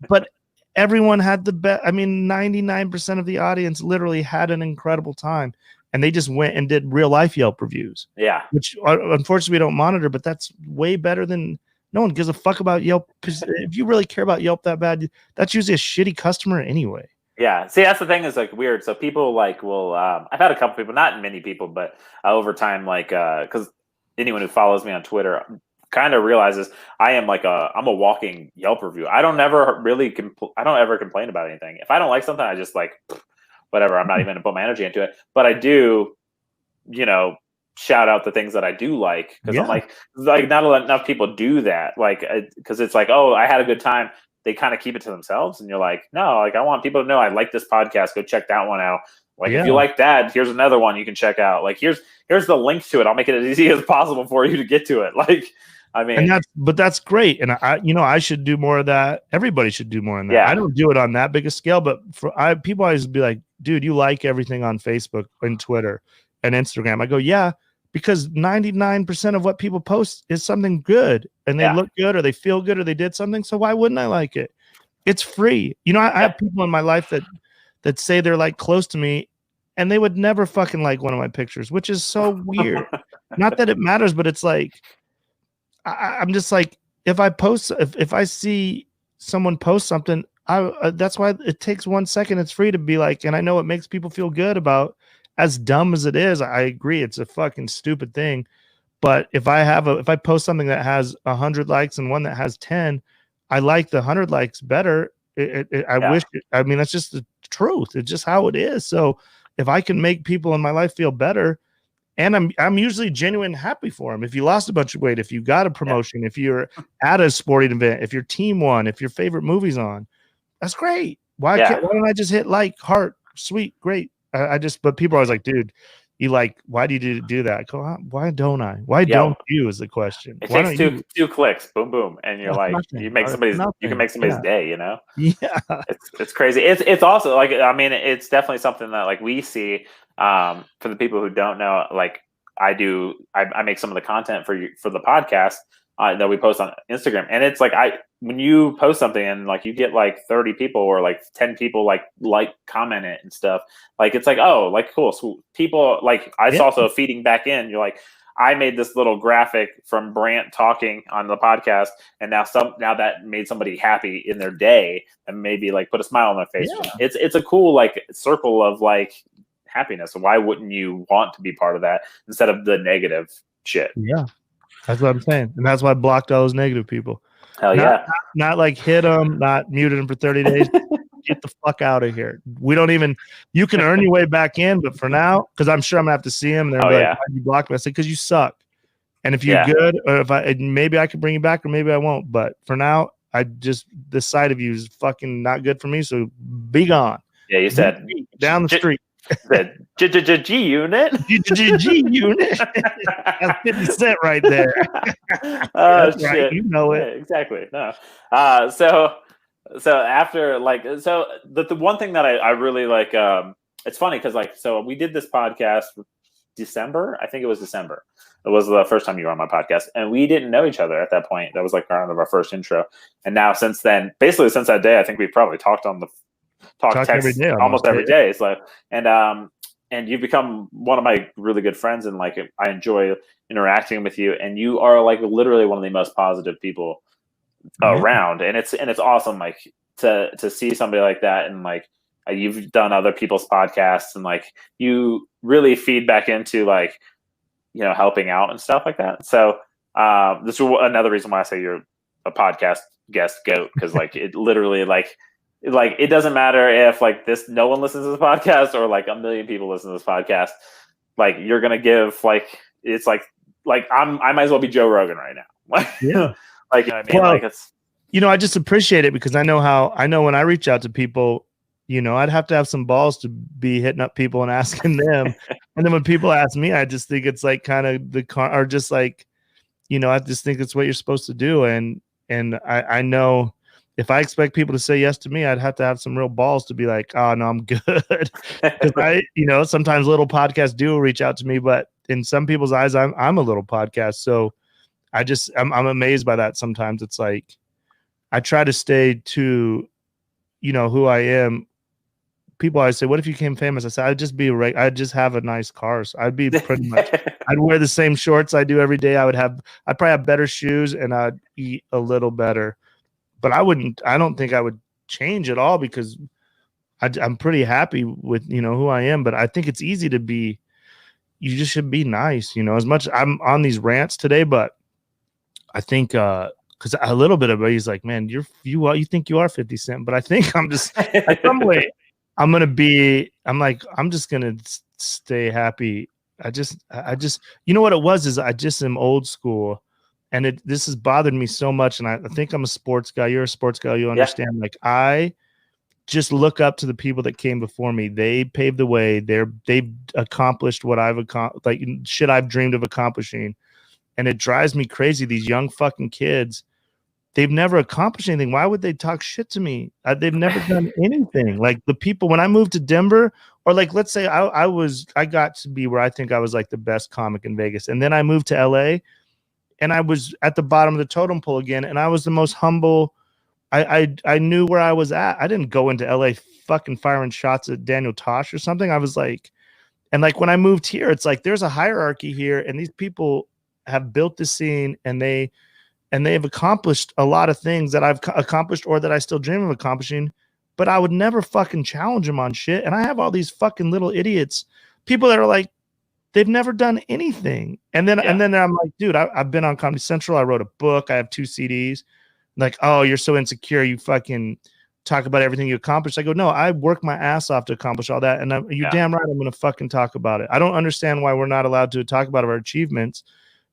but everyone had the best. I mean, 99% of the audience literally had an incredible time. And they just went and did real life Yelp reviews. Yeah. Which unfortunately we don't monitor, but that's way better than no one gives a fuck about Yelp. If you really care about Yelp that bad, that's usually a shitty customer anyway. Yeah. See, that's the thing is like weird. So people like will, I've had a couple people, not many people, but over time, like, cause anyone who follows me on Twitter kind of realizes I am like I'm a walking Yelp review. I don't ever complain about anything. If I don't like something, I just like, whatever. I'm not even going to put my energy into it, but I do, shout out the things that I do like. Cause I'm like not enough people do that. Like, cause it's like, oh, I had a good time. They kind of keep it to themselves. And you're like, no, like I want people to know I like this podcast. Go check that one out. Like, if you like that, here's another one you can check out. Like, here's the link to it. I'll make it as easy as possible for you to get to it. Like, I mean, but that's great. And I should do more of that. Everybody should do more of that. Yeah. I don't do it on that big a scale, but people always be like, dude, you like everything on Facebook and Twitter and Instagram. I go, yeah, because 99% of what people post is something good and they look good or they feel good or they did something. So why wouldn't I like it? It's free. I have people in my life that say they're like close to me and they would never fucking like one of my pictures, which is so weird. Not that it matters, but it's like, I'm just like, if I see someone post something, that's why it takes 1 second. It's free to be like, and I know it makes people feel good about, as dumb as it is. I agree. It's a fucking stupid thing. But if I post something that has 100 likes and one that has 10, I like the 100 likes better. I mean, that's just the truth. It's just how it is. So if I can make people in my life feel better, and I'm usually genuine happy for them. If you lost a bunch of weight, if you got a promotion, if you're at a sporting event, if your team won, if your favorite movie's on, that's great. Why don't I just hit like, heart, sweet, great? But people are always like, dude, why do you do that? I go, why don't I? Why don't you is the question. It takes two clicks, boom, boom. And you're like, nothing. You can make somebody's day, Yeah. It's crazy. It's also like, I mean, it's definitely something that like we see, for the people who don't know, like I make some of the content for the podcast that we post on Instagram. And it's like, when you post something and like you get like 30 people or like 10 people like comment it and stuff, like it's like, oh, like cool. So people like it's also feeding back in. You're like, I made this little graphic from Brandt talking on the podcast, and now that made somebody happy in their day and maybe like put a smile on their face. Yeah. It's a cool like circle of like happiness. Why wouldn't you want to be part of that instead of the negative shit? Yeah, that's what I'm saying, and that's why I blocked all those negative people. Hell yeah! Not like hit them, not muted them for 30 days. Get the fuck out of here. We don't even. You can earn your way back in, but for now, because I'm sure I'm gonna have to see him. They're like, "Why'd you block me?" I said, "Because you suck." And if you're good, or maybe I could bring you back, or maybe I won't. But for now, the sight of you is fucking not good for me. So be gone. Yeah, you said down the street. Said G unit. G unit. That's 50 Cent right there. Oh shit! Right. You know it exactly. No. So after like the one thing that I really like, it's funny because like we did this podcast December. I think it was December. It was the first time you were on my podcast, and we didn't know each other at that point. That was like kind of our first intro. And now since then, basically since that day, I think we've probably talked text every day, almost every day. So and you've become one of my really good friends, and like I enjoy interacting with you, and you are like literally one of the most positive people around, and it's awesome like to see somebody like that, and like you've done other people's podcasts, and like you really feed back into like helping out and stuff like that. So this is another reason why I say you're a podcast guest goat, because like it literally like it doesn't matter if like no one listens to this podcast or like 1 million people listen to this podcast. Like you're gonna give like it's like I might as well be Joe Rogan right now. Yeah. Like you know what I mean? Well, like it's I just appreciate it because I know when I reach out to people, I'd have to have some balls to be hitting up people and asking them. And then when people ask me, I just think it's like kind of or just like, I just think it's what you're supposed to do. And I know if I expect people to say yes to me, I'd have to have some real balls to be like, oh no, I'm good. Because sometimes little podcasts do reach out to me, but in some people's eyes, I'm a little podcast. So I'm amazed by that. Sometimes it's like, I try to stay to, who I am. People always say, what if you became famous? I said, I'd just have a nice car. So I'd be pretty much, I'd wear the same shorts I do every day. I'd probably have better shoes and I'd eat a little better, but I don't think I would change at all because I'm pretty happy with, who I am, but I think it's easy to be, you just should be nice, as much I'm on these rants today, but I think, because a little bit of it, he's like, man, you think you are 50 Cent, but I think I'm just like some way I'm just gonna stay happy. I just what it was is I just am old school, and this has bothered me so much. And I think I'm a sports guy. You're a sports guy. You understand? Yeah. Like I just look up to the people that came before me. They paved the way. They've accomplished what I've accomplished, like shit I've dreamed of accomplishing. And it drives me crazy. These young fucking kids, they've never accomplished anything. Why would they talk shit to me? They've never done anything. Like the people, when I moved to Denver, or like, let's say I got to be where I think I was like the best comic in Vegas. And then I moved to LA and I was at the bottom of the totem pole again. And I was the most humble. I knew where I was at. I didn't go into LA fucking firing shots at Daniel Tosh or something. I was like, and like when I moved here, it's like, there's a hierarchy here. And these people have built the scene and they've accomplished a lot of things that I've accomplished or that I still dream of accomplishing, but I would never fucking challenge them on shit. And I have all these fucking little idiots, people that are like, they've never done anything. And then I'm like, dude, I've been on Comedy Central. I wrote a book. I have 2 CDs. Like, oh, you're so insecure. You fucking talk about everything you accomplished. I go, no, I work my ass off to accomplish all that. And you're damn right. I'm going to fucking talk about it. I don't understand why we're not allowed to talk about our achievements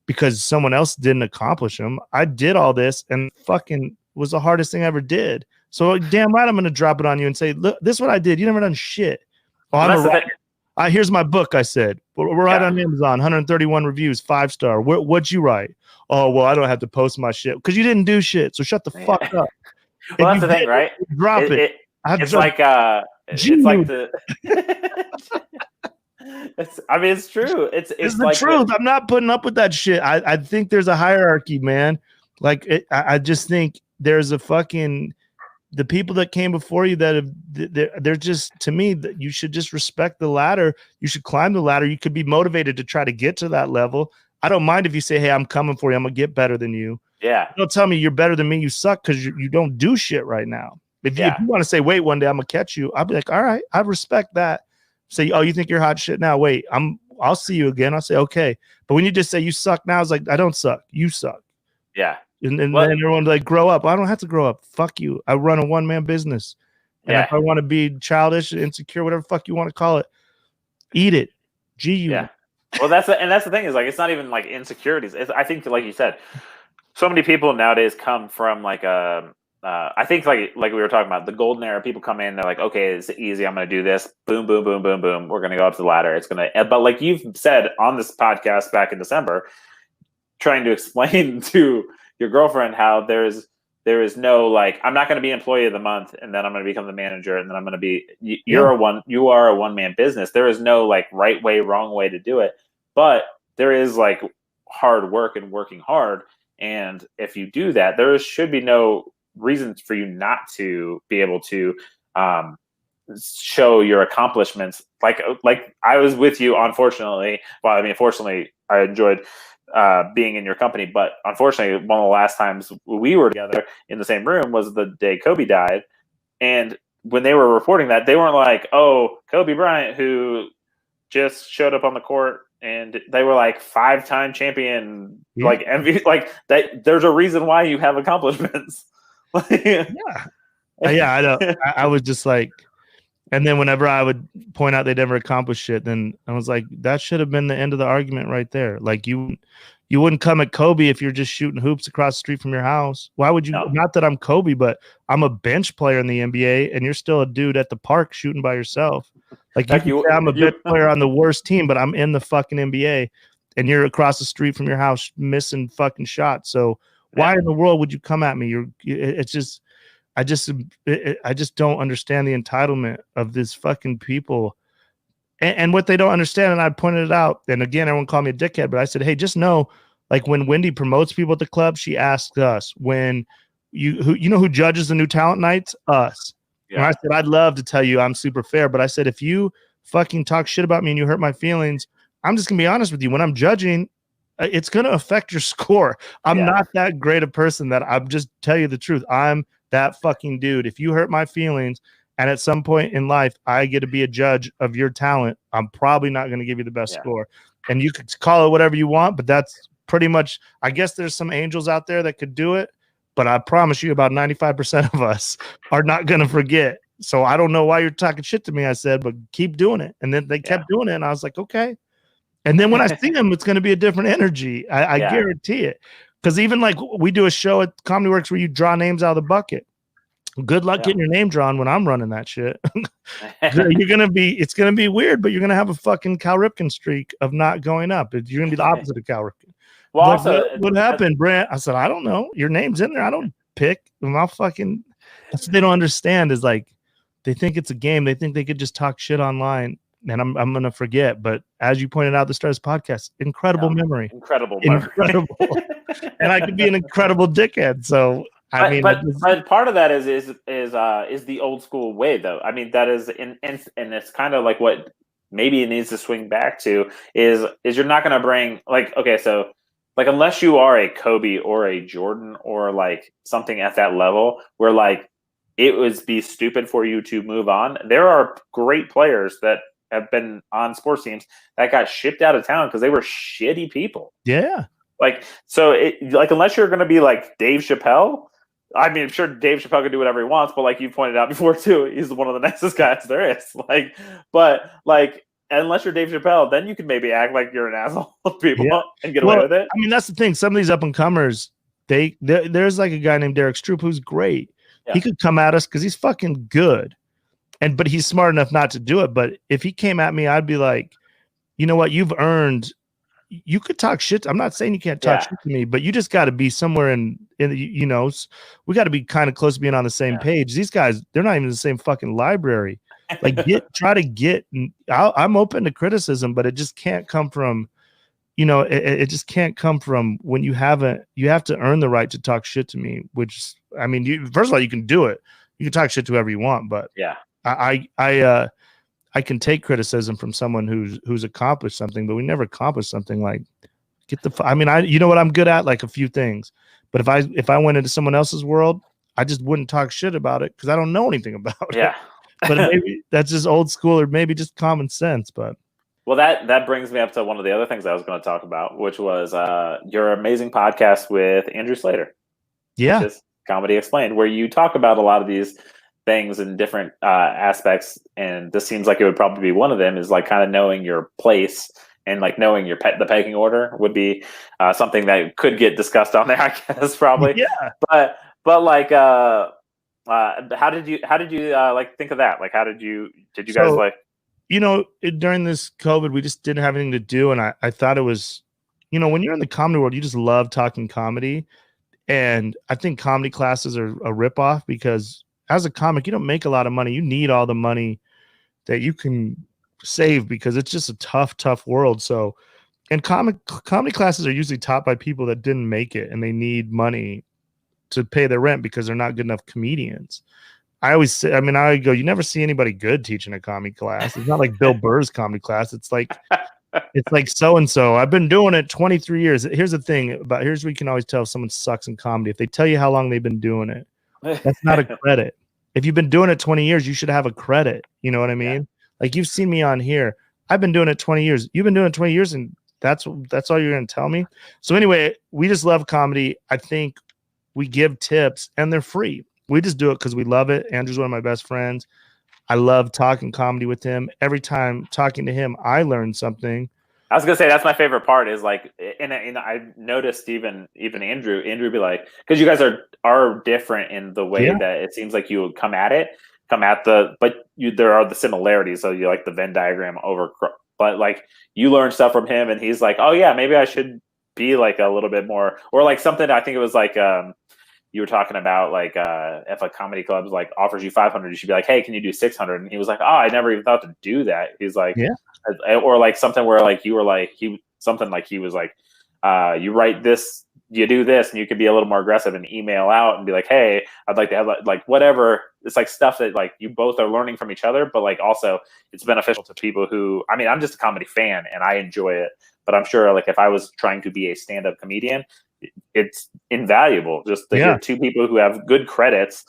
because someone else didn't accomplish them. I did all this and fucking was the hardest thing I ever did. So damn right, I'm going to drop it on you and say, look, this is what I did. You never done shit. Oh, I'm a writer. Here's my book. I said, we're right on Amazon, 131 reviews, 5-star. What'd you write? Oh, well, I don't have to post my shit because you didn't do shit. So shut the fuck up. Well, that's the thing, right? Drop it. It's like the. It's true. It's like the truth. I'm not putting up with that shit. I think there's a hierarchy, man. Like I just think there's a fucking the people that came before you that they're just, to me, that you should just respect the ladder. You should climb the ladder. You could be motivated to try to get to that level. I don't mind if you say, hey, I'm coming for you. I'm gonna get better than you. Yeah. Don't tell me you're better than me. You suck because you don't do shit right now. If you want to say, wait, one day I'm gonna catch you, I'll be like, all right, I respect that. Say, oh, you think you're hot shit now? Wait, I'll see you again. I'll say, okay. But when you just say you suck now, it's like, I don't suck. You suck. Yeah. And then everyone's like, grow up. I don't have to grow up. Fuck you. I run a one-man business. And if I want to be childish, insecure, whatever the fuck you want to call it, eat it. G-U. Yeah. Well, that's the thing is like, it's not even like insecurities. I think, like you said, so many people nowadays come from like I think like we were talking about the golden era. People come in, they're like, okay, it's easy. I'm going to do this. Boom, boom, boom, boom, boom. We're going to go up the ladder. It's going to. But like you've said on this podcast back in December, trying to explain to your girlfriend how there is no like, I'm not going to be employee of the month, and then I'm going to become the manager, and then I'm going to be. You are a one-man business. There is no like right way, wrong way to do it, but there is like hard work and working hard. And if you do that, there should be no reasons for you not to be able to show your accomplishments. Like I was with you, unfortunately. Well, I mean, fortunately, I enjoyed being in your company, but unfortunately, one of the last times we were together in the same room was the day Kobe died. And when they were reporting that, they weren't like, oh, Kobe Bryant, who just showed up on the court, and they were like 5-time champion, like MVP, like that. There's a reason why you have accomplishments. I know. I was just like, And then whenever I would point out they never accomplished shit, then I was like, that should have been the end of the argument right there. Like you wouldn't come at Kobe if you're just shooting hoops across the street from your house. Why would you? No. Not that I'm Kobe, but I'm a bench player in the NBA, and you're still a dude at the park shooting by yourself. Like you can say I'm a bench player on the worst team, but I'm in the fucking NBA, and you're across the street from your house missing fucking shots. So why in the world would you come at me? It's just. I just don't understand the entitlement of this fucking people and what they don't understand. And I pointed it out. And again, everyone called me a dickhead, but I said, hey, just know, like when Wendy promotes people at the club, she asks us when who judges the new talent nights? Us. Yeah. And I said, I'd love to tell you I'm super fair, but I said, if you fucking talk shit about me and you hurt my feelings, I'm just gonna be honest with you. When I'm judging, it's gonna affect your score. I'm not that great a person that I'm just tell you the truth. I'm that fucking dude. If you hurt my feelings and at some point in life I get to be a judge of your talent, I'm probably not going to give you the best score. And you could call it whatever you want, but that's pretty much, I guess there's some angels out there that could do it, but I promise you about 95% of us are not going to forget. So I don't know why you're talking shit to me, I said, but keep doing it. And then they kept doing it, and I was like, okay. And then when I see them, it's going to be a different energy. I guarantee it. Because even like we do a show at Comedy Works where you draw names out of the bucket. Good luck getting your name drawn when I'm running that shit. It's gonna be weird, but you're gonna have a fucking Cal Ripken streak of not going up. You're gonna be the opposite of Cal Ripken. Well, like, also, what happened, Brandt? I said, I don't know. Your name's in there. I don't pick. That's what they don't understand is like they think it's a game. They think they could just talk shit online. And I'm gonna forget, but as you pointed out, the Stars podcast, incredible memory, incredible, and I could be an incredible dickhead. So I mean, but part of that is the old school way, though. I mean, that is, and it's kind of like what maybe it needs to swing back to is you're not gonna bring so unless you are a Kobe or a Jordan or like something at that level where like it would be stupid for you to move on. There are great players that have been on sports teams that got shipped out of town because they were shitty people. Yeah. Unless you're going to be like Dave Chappelle, I mean, I'm sure Dave Chappelle can do whatever he wants, but like you pointed out before too, he's one of the nicest guys there is. Unless you're Dave Chappelle, then you can maybe act like you're an asshole to people and get away with it. I mean, that's the thing. Some of these up and comers, there's like a guy named Derek Stroop who's great. Yeah. He could come at us because he's fucking good. But he's smart enough not to do it. But if he came at me, I'd be like, you know what? You could talk shit. I'm not saying you can't talk shit to me, but you just got to be somewhere in we got to be kind of close to being on the same page. These guys, they're not even in the same fucking library. Like I'm open to criticism, but it just can't come from, it just can't come from when you have to earn the right to talk shit to me, which, I mean, first of all, you can do it. You can talk shit to whoever you want, but I can take criticism from someone who's accomplished something, but we never accomplished something like you know what I'm good at? Like a few things. But if I went into someone else's world, I just wouldn't talk shit about it because I don't know anything about it. But maybe that's just old school or maybe just common sense. But that brings me up to one of the other things I was going to talk about, which was your amazing podcast with Andrew Slater. Yeah. Which is Comedy Explained, where you talk about a lot of these things in different aspects, and this seems like it would probably be one of them is like kind of knowing your place and like knowing the pecking order would be something that could get discussed on there, I guess, probably. But like how did you like think of that? Like how did you guys like during this COVID we just didn't have anything to do, and I thought it was when you're in the comedy world you just love talking comedy, and I think comedy classes are a ripoff because as a comic, you don't make a lot of money. You need all the money that you can save because it's just a tough world. So, and comedy classes are usually taught by people that didn't make it and they need money to pay their rent because they're not good enough comedians. I always say, I go, you never see anybody good teaching a comedy class. It's not like Bill Burr's comedy class. It's like so-and-so. I've been doing it 23 years. Here's the thing here's where you can always tell if someone sucks in comedy. If they tell you how long they've been doing it, that's not a credit. If you've been doing it 20 years, you should have a credit. You know what I mean? Yeah. Like you've seen me on here. I've been doing it 20 years. You've been doing it 20 years, and that's all you're going to tell me. So anyway, we just love comedy. I think we give tips, and they're free. We just do it because we love it. Andrew's one of my best friends. I love talking comedy with him. Every time talking to him, I learn something. I was gonna say that's my favorite part is like, and I noticed even Andrew be like, because you guys are different in the way that it seems like you would come at but there are the similarities. So you like the Venn diagram but like you learn stuff from him, and he's like, oh yeah, maybe I should be like a little bit more, or like something. I think it was like you were talking about like if a comedy club like offers you 500, you should be like, hey, can you do 600? And he was like, oh, I never even thought to do that. He's like, or like something where like you were like he was like, you write this, you do this, and you could be a little more aggressive and email out and be like, hey, I'd like to have like whatever. It's like stuff that like you both are learning from each other, but like also it's beneficial to people who, I mean, I'm just a comedy fan and I enjoy it, but I'm sure like if I was trying to be a stand-up comedian, it's invaluable just to hear two people who have good credits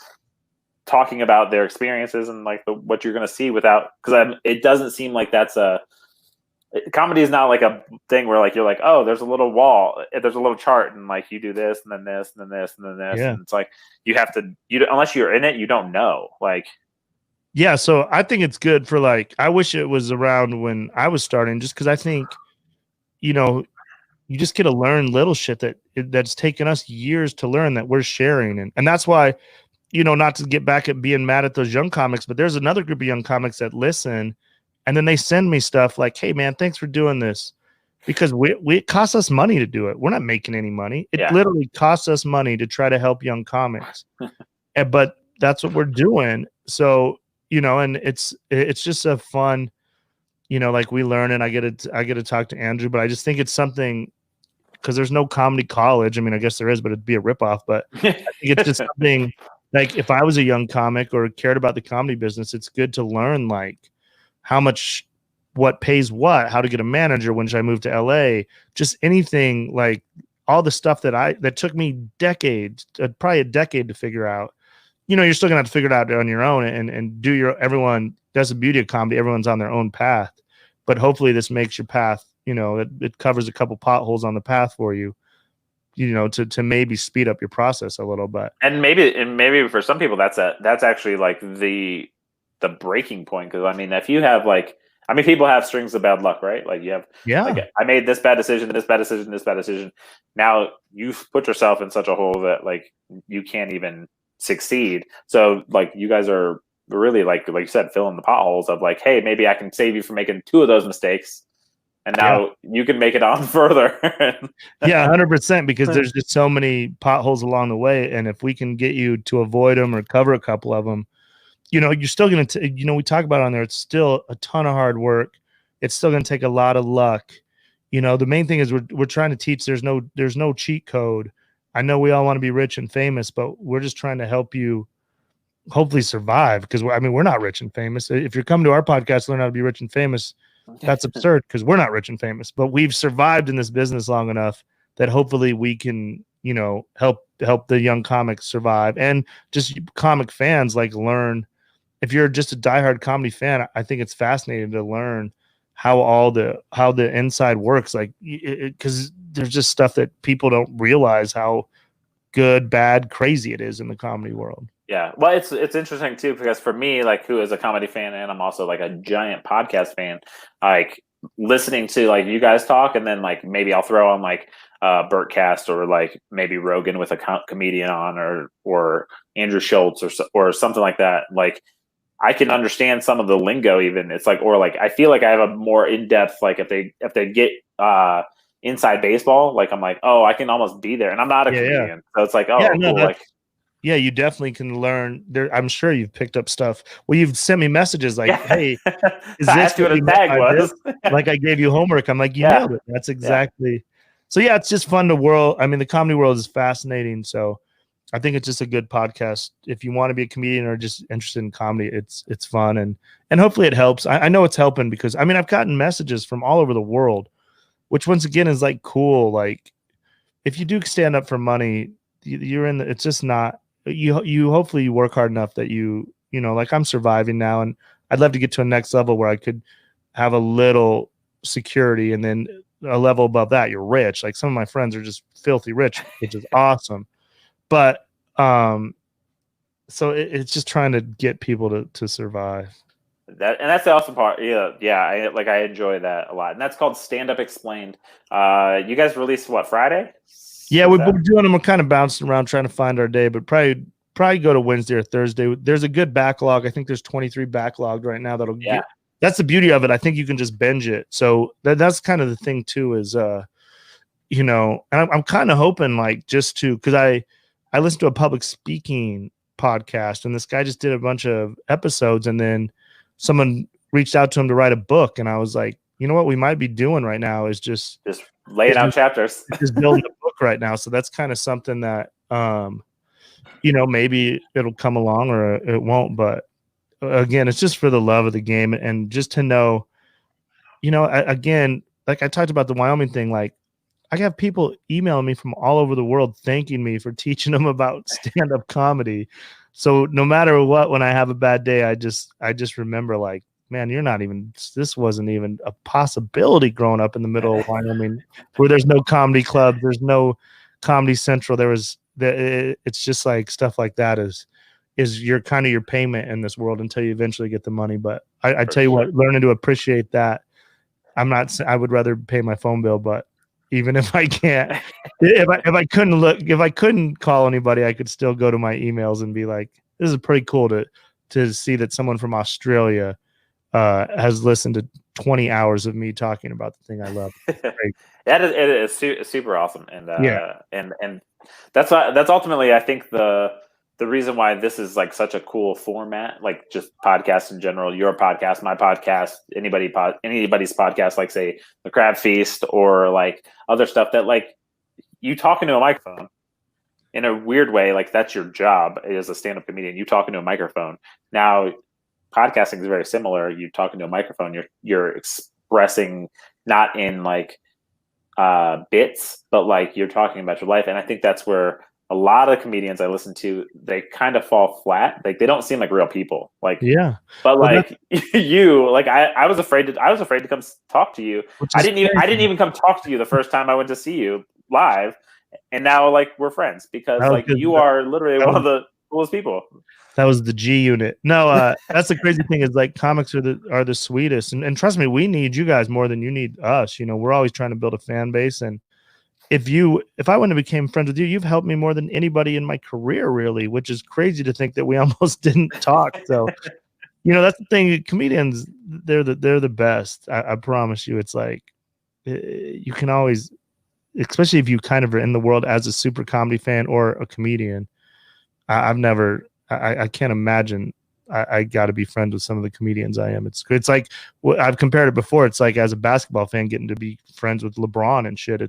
talking about their experiences and like what you're going to see without, because it doesn't seem like that's comedy is not like a thing where like you're like, oh, there's a little wall, there's a little chart, and like you do this and then this and then this and then this, and it's like you have to, unless you're in it, you don't know. Like, yeah, so I think it's good for like, I wish it was around when I was starting, just because I think, you know, you just get to learn little shit that's taken us years to learn that we're sharing, and that's why, you know, not to get back at being mad at those young comics, but there's another group of young comics that listen. And then they send me stuff like, hey, man, thanks for doing this. Because it costs us money to do it. We're not making any money. It literally costs us money to try to help young comics. But that's what we're doing. So, you know, and it's just a fun, you know, like we learn, and I get to talk to Andrew, but I just think it's something, because there's no comedy college. I mean, I guess there is, but it'd be a ripoff. But I think it's just something like, if I was a young comic or cared about the comedy business, it's good to learn like how much, what pays what, how to get a manager when should I move to LA, just anything, like all the stuff that took me decades, probably a decade to figure out. You know, you're still gonna have to figure it out on your own and do everyone, that's the beauty of comedy, everyone's on their own path. But hopefully this makes your path, you know, it covers a couple potholes on the path for you, you know, to maybe speed up your process a little bit. And maybe for some people that's actually like the breaking point, because I mean, if you have like, I mean, people have strings of bad luck, right? Like you have, like, I made this bad decision, this bad decision, this bad decision. Now you've put yourself in such a hole that like you can't even succeed. So like you guys are really like you said, filling the potholes of like, hey, maybe I can save you from making 2 of those mistakes, and now you can make it on further. 100%, because there's just so many potholes along the way, and if we can get you to avoid them or cover a couple of them, you know, you're still going to, you know, we talk about on there, it's still a ton of hard work. It's still going to take a lot of luck. You know, the main thing is we're trying to teach, there's no cheat code. I know we all want to be rich and famous, but we're just trying to help you hopefully survive, because we're not rich and famous. If you're coming to our podcast to learn how to be rich and famous, that's absurd, because we're not rich and famous, but we've survived in this business long enough that hopefully we can, you know, help the young comics survive, and just comic fans like learn. If you're just a diehard comedy fan, I think it's fascinating to learn how the inside works, like, because there's just stuff that people don't realize how good, bad, crazy it is in the comedy world. Yeah, well, it's interesting too, because for me, like, who is a comedy fan, and I'm also like a giant podcast fan, like listening to like you guys talk, and then like maybe I'll throw on like Bertcast, or like maybe Rogan with a comedian on, or Andrew Schultz or something like that. Like, I can understand some of the lingo even. It's like, or like, I feel like I have a more in-depth, like if they get inside baseball, like I'm like, oh, I can almost be there, and I'm not a comedian. So it's like, oh, cool. Like, yeah, you definitely can learn there. I'm sure you've picked up stuff. Well, you've sent me messages like, hey, is this what a tag was? Like, I gave you homework. I'm like, you nailed it. That's exactly. So yeah, it's just fun to world. I mean, the comedy world is fascinating. So I think it's just a good podcast. If you want to be a comedian or just interested in comedy, it's fun, and hopefully it helps. I know it's helping, because I mean, I've gotten messages from all over the world, which once again is like cool. Like, if you do stand up for money, you're in it's just not you. Hopefully you work hard enough that you know, like I'm surviving now, and I'd love to get to a next level where I could have a little security, and then a level above that, you're rich. Like, some of my friends are just filthy rich, which is awesome. But so it's just trying to get people to survive. That's the awesome part. Yeah. I enjoy that a lot, and that's called Stand Up Explained. You guys released what, Friday? Yeah, we're doing them. We're kind of bouncing around trying to find our day, but probably go to Wednesday or Thursday. There's a good backlog. I think there's 23 backlogged right now. That's the beauty of it. I think you can just binge it. So that's kind of the thing too. Is and I'm kind of hoping just to, because I listened to a public speaking podcast, and this guy just did a bunch of episodes, and then someone reached out to him to write a book, and I was like, you know what we might be doing right now is just laying out chapters, just building a book right now. So that's kind of something that maybe it'll come along or it won't, but again, it's just for the love of the game, and just to know, again, like I talked about the Wyoming thing, like I have people emailing me from all over the world thanking me for teaching them about stand-up comedy. So no matter what, when I have a bad day, I just remember, like, man, this wasn't even a possibility growing up in the middle of Wyoming, where there's no comedy club, there's no Comedy Central. It's just like stuff like that is your kind of your payment in this world until you eventually get the money. But I tell you what, learning to appreciate that. I would rather pay my phone bill, but even if I can't, if I couldn't call anybody, I could still go to my emails and be like, this is pretty cool to see that someone from Australia has listened to 20 hours of me talking about the thing I love. It is super awesome. And and that's ultimately, I think, the reason why this is like such a cool format, like just podcasts in general, your podcast, my podcast, anybody's podcast, like say the Crab Feast or like other stuff, that like you talk into a microphone in a weird way, like that's your job as a stand-up comedian. You talk into a microphone. Now podcasting is very similar. You talk into a microphone, you're expressing not in like bits, but like you're talking about your life. And I think that's where a lot of comedians I listen to, they kind of fall flat. Like they don't seem like real people. Like, yeah, but like you, like I was afraid to come talk to you. I didn't even come talk to you the first time I went to see you live, and now like we're friends because like you are literally one of the coolest people. That was the G unit. No, that's the crazy thing is like comics are the sweetest, and trust me, we need you guys more than you need us. We're always trying to build a fan base, and if I wouldn't have became friends with you, you've helped me more than anybody in my career, really, which is crazy to think that we almost didn't talk. So, that's the thing. Comedians, they're the best. I promise you. It's like you can always, especially if you kind of are in the world as a super comedy fan or a comedian. I can't imagine. I got to be friends with some of the comedians I am. It's like I've compared it before. It's like as a basketball fan getting to be friends with LeBron and shit.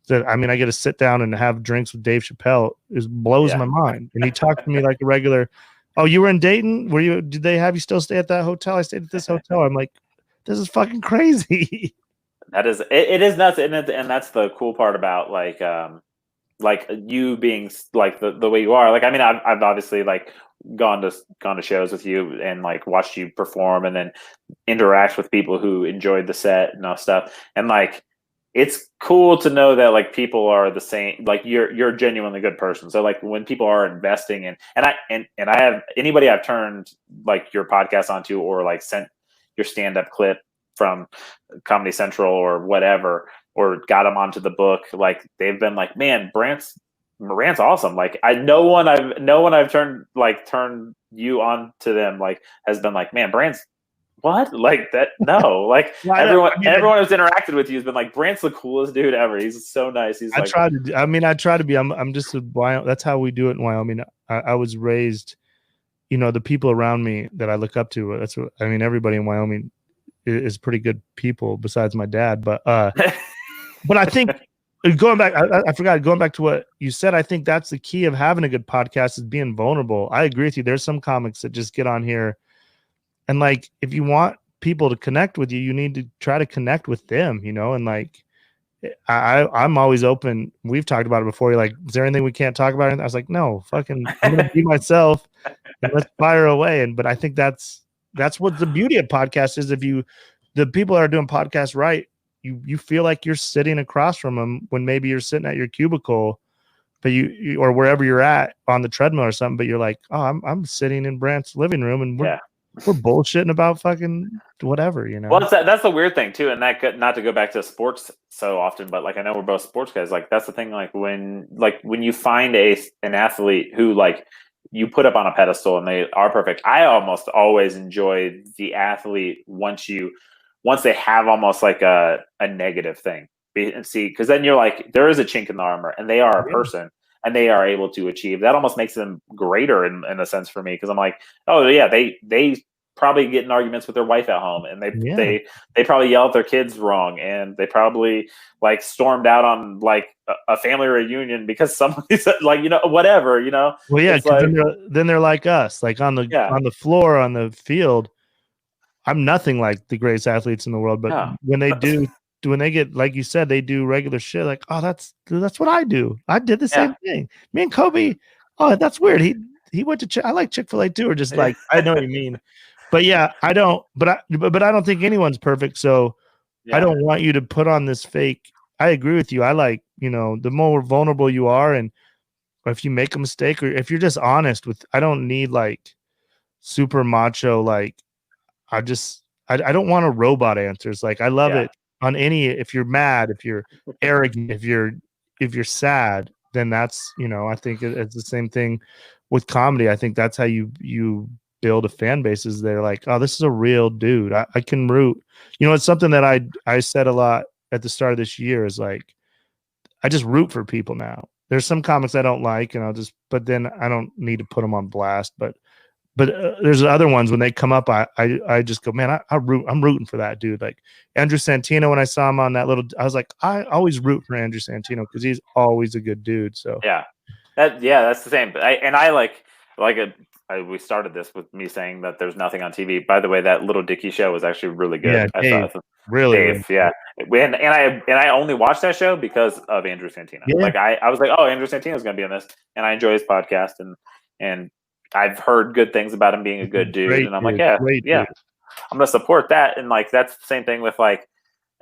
I get to sit down and have drinks with Dave Chappelle. It blows my mind. And he talked to me like a regular. Oh, you were in Dayton? Did they have you still stay at that hotel? I stayed at this hotel. I'm like, this is fucking crazy. That is, it is nuts. And that's the cool part about like you being like the way you are. Like, I mean, I've obviously like gone to shows with you and like watched you perform and then interact with people who enjoyed the set and all stuff. And like, it's cool to know that like people are the same, like you're a genuinely good person. So like when people are investing in, and I have anybody I've turned like your podcast onto or like sent your stand-up clip from Comedy Central or whatever, or got them onto the book, like they've been like, man, Brandt's awesome. Like no one I've turned you on to them like has been like, man, Brandt's what? Like that? No, like everyone who's interacted with you has been like, Brandt's the coolest dude ever. He's so nice. I try to be. I'm just that's how we do it in Wyoming. I was raised, the people around me that I look up to. That's what I mean. Everybody in Wyoming is pretty good people, besides my dad. But but I think going back, I forgot going back to what you said. I think that's the key of having a good podcast is being vulnerable. I agree with you. There's some comics that just get on here. And like, if you want people to connect with you, you need to try to connect with them, and like, I'm always open. We've talked about it before. You're like, is there anything we can't talk about? And I was like, no, fucking, I'm going to be myself and let's fire away. But I think that's what the beauty of podcasts is. The people that are doing podcasts right, you feel like you're sitting across from them when maybe you're sitting at your cubicle, but you or wherever you're at on the treadmill or something, but you're like, oh, I'm sitting in Brandt's living room and we're bullshitting about fucking whatever, Well, that's the weird thing too, and that not to go back to sports so often, but like I know we're both sports guys. Like that's the thing. Like when you find an athlete who like you put up on a pedestal and they are perfect, I almost always enjoy the athlete once they have almost like a negative thing. See, because then you're like there is a chink in the armor, and they are a person, and they are able to achieve. That almost makes them greater in a sense for me, because I'm like, oh yeah, they probably get in arguments with their wife at home, and they probably yell at their kids wrong, and they probably like stormed out on like a family reunion because somebody said like whatever. Well, yeah, like, then they're like us, like on the floor, on the field. I'm nothing like the greatest athletes in the world, but when they get, like you said, they do regular shit, like, oh, that's what I do. I did the same thing. Me and Kobe. Oh, that's weird. He went to I like Chick-fil-A too, or just like I know what you mean. But yeah, I don't. But I don't think anyone's perfect. So I don't want you to put on this fake. I agree with you. I like the more vulnerable you are, and if you make a mistake, or if you're just honest with. I don't need like super macho. Like I don't want a robot answers. Like I love it on any. If you're mad, if you're arrogant, if you're sad, then that's I think it's the same thing with comedy. I think that's how you build a fan base, is they're like, oh, this is a real dude. I can root. It's something that I said a lot at the start of this year, is like, I just root for people now. There's some comics I don't like, and but then I don't need to put them on blast. But there's other ones, when they come up, I just go, man, I'm rooting for that dude. Like Andrew Santino, when I saw him on that I was like, I always root for Andrew Santino because he's always a good dude. So that's the same. We started this with me saying that there's nothing on TV. By the way, that Little Dicky show was actually really good. Yeah, I thought really, Dave, yeah. And I only watched that show because of Andrew Santino. Yeah. Like I was like, oh, Andrew Santino's going to be on this, and I enjoy his podcast, and I've heard good things about him being a good dude, and I'm like, yeah, I'm going to support that. And like that's the same thing with like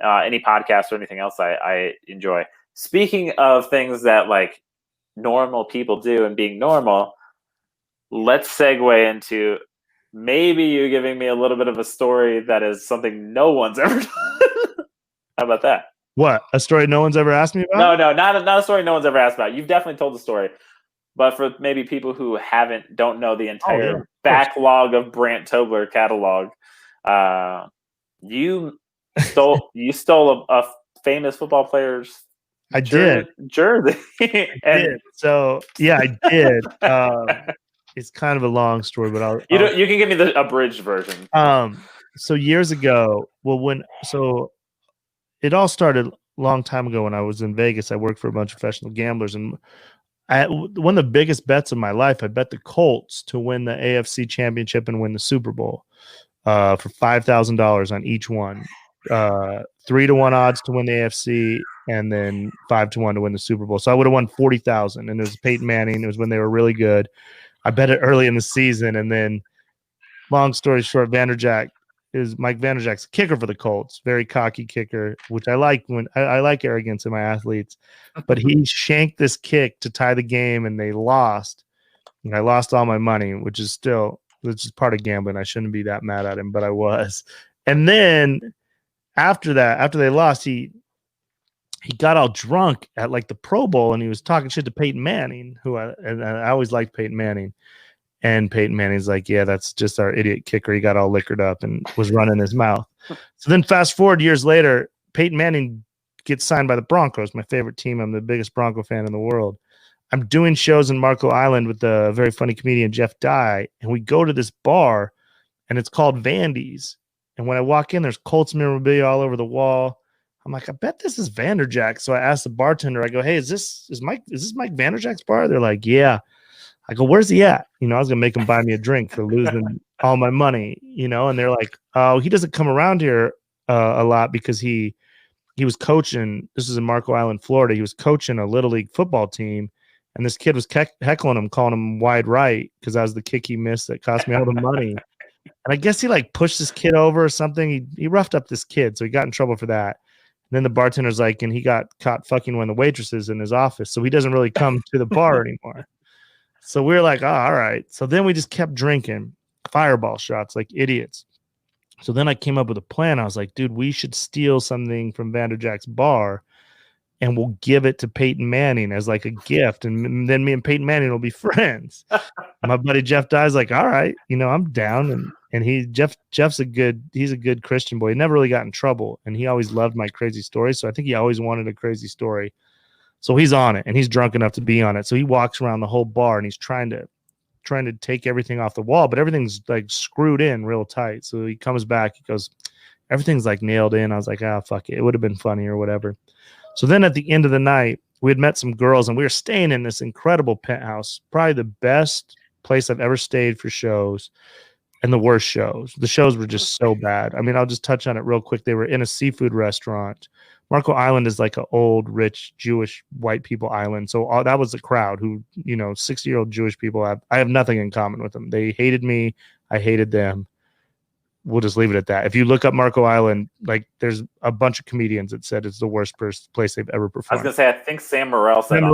any podcast or anything else I enjoy. Speaking of things that like normal people do and being normal, let's segue into maybe you giving me a little bit of a story that is something no one's ever done. How about that? What? A story no one's ever asked me about? No, not a story no one's ever asked about. You've definitely told the story. But for maybe people who don't know the entire backlog of Brandt Tobler catalog, you stole a famous football player's jersey. I did. So yeah, I did. It's kind of a long story, but you can give me the abridged version. So years ago, it all started a long time ago when I was in Vegas. I worked for a bunch of professional gamblers, and one of the biggest bets of my life, I bet the Colts to win the AFC Championship and win the Super Bowl for $5,000 on each one. 3-1 odds to win the AFC, and then 5-1 to win the Super Bowl. So I would have won 40,000, and it was Peyton Manning. It was when they were really good. I bet it early in the season, and then, long story short, Mike Vanderjagt's a kicker for the Colts, very cocky kicker, which I like. When I like arrogance in my athletes, but he shanked this kick to tie the game, and they lost. And I lost all my money, which is part of gambling. I shouldn't be that mad at him, but I was. And then after they lost, he got all drunk at like the Pro Bowl, and he was talking shit to Peyton Manning, and I always liked Peyton Manning. And Peyton Manning's like, yeah, that's just our idiot kicker. He got all liquored up and was running his mouth. So then fast forward years later, Peyton Manning gets signed by the Broncos, my favorite team. I'm the biggest Bronco fan in the world. I'm doing shows in Marco Island with the very funny comedian Jeff Dye, and we go to this bar, and it's called Vandy's. And when I walk in, there's Colts memorabilia all over the wall. I'm like, I bet this is Vanderjagt. So I asked the bartender, I go, hey, is this Mike Vanderjagt's bar? They're like, yeah. I go, where's he at? I was going to make him buy me a drink for losing all my money, and they're like, oh, he doesn't come around here a lot because he was coaching. This is in Marco Island, Florida. He was coaching a little league football team, and this kid was heckling him, calling him wide right because that was the kick he missed that cost me all the money. And I guess he like pushed this kid over or something. He roughed up this kid, so he got in trouble for that. And then the bartender's like, and he got caught fucking one of the waitresses in his office, so he doesn't really come to the bar anymore. So we're like, oh, all right. So then we just kept drinking. fireball shots like idiots. So then I came up with a plan. I was like, dude, we should steal something from Vanderjack's bar and we'll give it to Peyton Manning as like a gift. And then me and Peyton Manning will be friends. My buddy Jeff Dye's like, all right, I'm down. And Jeff's he's a good Christian boy. He never really got in trouble. And he always loved my crazy stories. So I think he always wanted a crazy story. So he's on it and he's drunk enough to be on it. So he walks around the whole bar and he's trying to take everything off the wall, but everything's like screwed in real tight. So he comes back, he goes, everything's like nailed in. I was like, fuck it. It would have been funny or whatever. So then at the end of the night, we had met some girls and we were staying in this incredible penthouse, probably the best place I've ever stayed for shows and the worst shows. The shows were just so bad. I mean, I'll just touch on it real quick. They were in a seafood restaurant. Marco Island is like an old, rich, Jewish, white people island. So that was the crowd who, 60-year-old Jewish people I have nothing in common with them. They hated me. I hated them. We'll just leave it at that. If you look up Marco Island, like there's a bunch of comedians that said it's the worst place they've ever performed. I was going to say, I think Sam Morril said on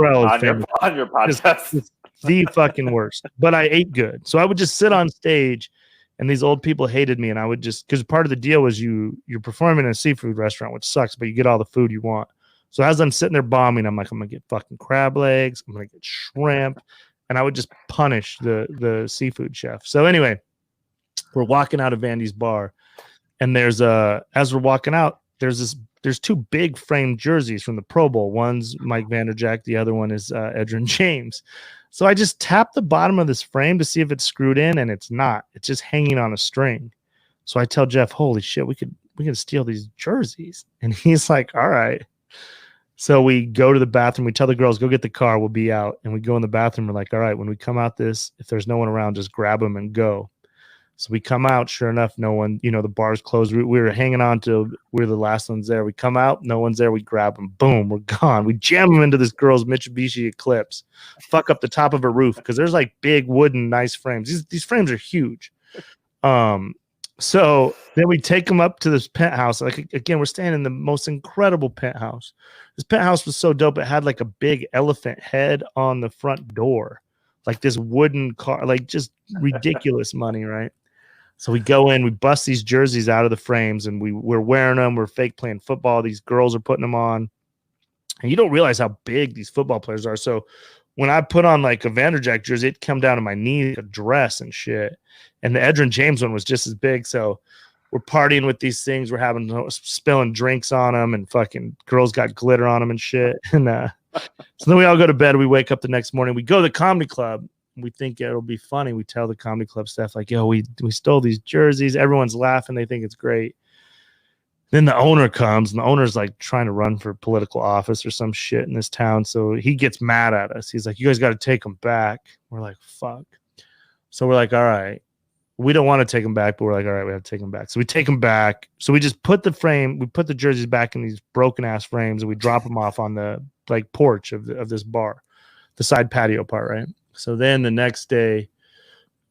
your podcast. It's the fucking worst. But I ate good. So I would just sit on stage and these old people hated me. And I would because part of the deal was you're performing in a seafood restaurant, which sucks, but you get all the food you want. So as I'm sitting there bombing, I'm like, I'm going to get fucking crab legs. I'm going to get shrimp. And I would just punish the seafood chef. So anyway, we're walking out of Vandy's bar, and as we're walking out, there's two big framed jerseys from the Pro Bowl. One's Mike Vanderjack, the other one is Edgerrin James. So I just tap the bottom of this frame to see if it's screwed in, and it's not. It's just hanging on a string. So I tell Jeff, "Holy shit, we can steal these jerseys," and he's like, "All right." So we go to the bathroom. We tell the girls, "Go get the car. We'll be out." And we go in the bathroom. We're like, "All right, when we come out if there's no one around, just grab them and go." So we come out, sure enough, no one, the bar's closed. We were hanging on till we were the last ones there. We come out, no one's there. We grab them. Boom, we're gone. We jam them into this girl's Mitsubishi Eclipse, fuck up the top of a roof because there's like big wooden nice frames. These frames are huge. So then we take them up to this penthouse. Like, again, we're staying in the most incredible penthouse. This penthouse was so dope. It had like a big elephant head on the front door, like this wooden car, like just ridiculous money, right? So we go in, we bust these jerseys out of the frames, and we're wearing them. We're fake playing football. These girls are putting them on. And you don't realize how big these football players are. So when I put on like a Vanderjack jersey, it'd come down to my knee, a dress and shit. And the Edgerrin James one was just as big. So we're partying with these things. We're spilling drinks on them, and fucking girls got glitter on them and shit. And so then we all go to bed. We wake up the next morning. We go to the comedy club. We think it'll be funny. We tell the comedy club staff, like, yo, we stole these jerseys. Everyone's laughing. They think it's great. Then the owner comes, and the owner's like trying to run for political office or some shit in this town. So he gets mad at us. He's like, you guys got to take them back. We're like, fuck. So we're like, all right. We don't want to take them back, but we're like, all right, we have to take them back. So we take them back. So we just put the jerseys back in these broken ass frames, and we drop them off on the like porch of this bar, the side patio part, right? So then the next day,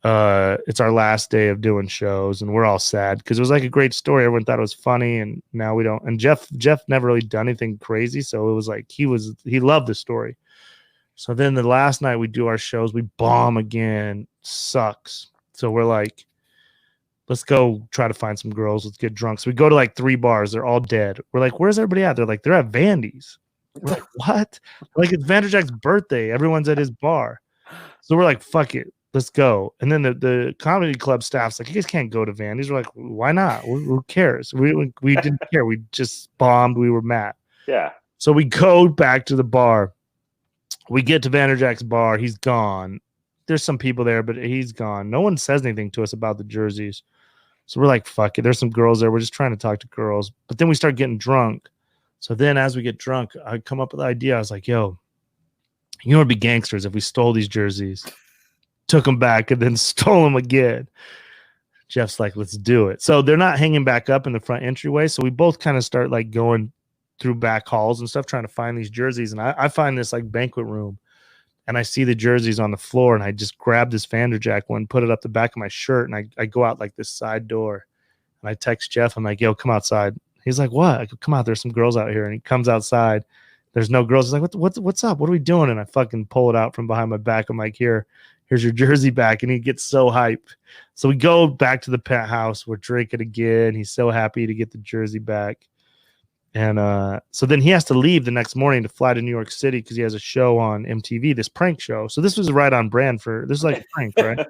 it's our last day of doing shows, and we're all sad because it was like a great story. Everyone thought it was funny, and now we don't. And Jeff never really done anything crazy, so it was like he loved the story. So then the last night we do our shows, we bomb again, sucks. So we're like, let's go try to find some girls. Let's get drunk. So we go to like 3 bars. They're all dead. We're like, where's everybody at? They're like, they're at Vandy's. We're like, what? Like, it's Vanderjack's birthday. Everyone's at his bar. So we're like, fuck it. Let's go. And then the comedy club staff's like, you guys can't go to Vandy's. We're like, why not? Who cares? We didn't care. We just bombed. We were mad. Yeah. So we go back to the bar. We get to Vanderjack's bar. He's gone. There's some people there, but he's gone. No one says anything to us about the jerseys. So we're like, fuck it. There's some girls there. We're just trying to talk to girls. But then we start getting drunk. So then as we get drunk, I come up with the idea. I was like, yo, you know, it'd be gangsters if we stole these jerseys, took them back, and then stole them again. Jeff's like, let's do it. So they're not hanging back up in the front entryway. So we both kind of start like going through back halls and stuff, trying to find these jerseys. And I find this like banquet room, and I see the jerseys on the floor, and I just grab this Vanderjack one, put it up the back of my shirt, and I go out like this side door, and I text Jeff. I'm like, yo, come outside. He's like, what? I go, come out. There's some girls out here. And he comes outside. There's no girls. He's like, what's up? What are we doing? And I fucking pull it out from behind my back. I'm like, here, Here's your jersey back. And he gets so hyped. So we go back to the penthouse. We're drinking again. He's so happy to get the jersey back. And so then he has to leave the next morning to fly to New York City because he has a show on MTV, this prank show. So this was right on brand this is like a prank, right?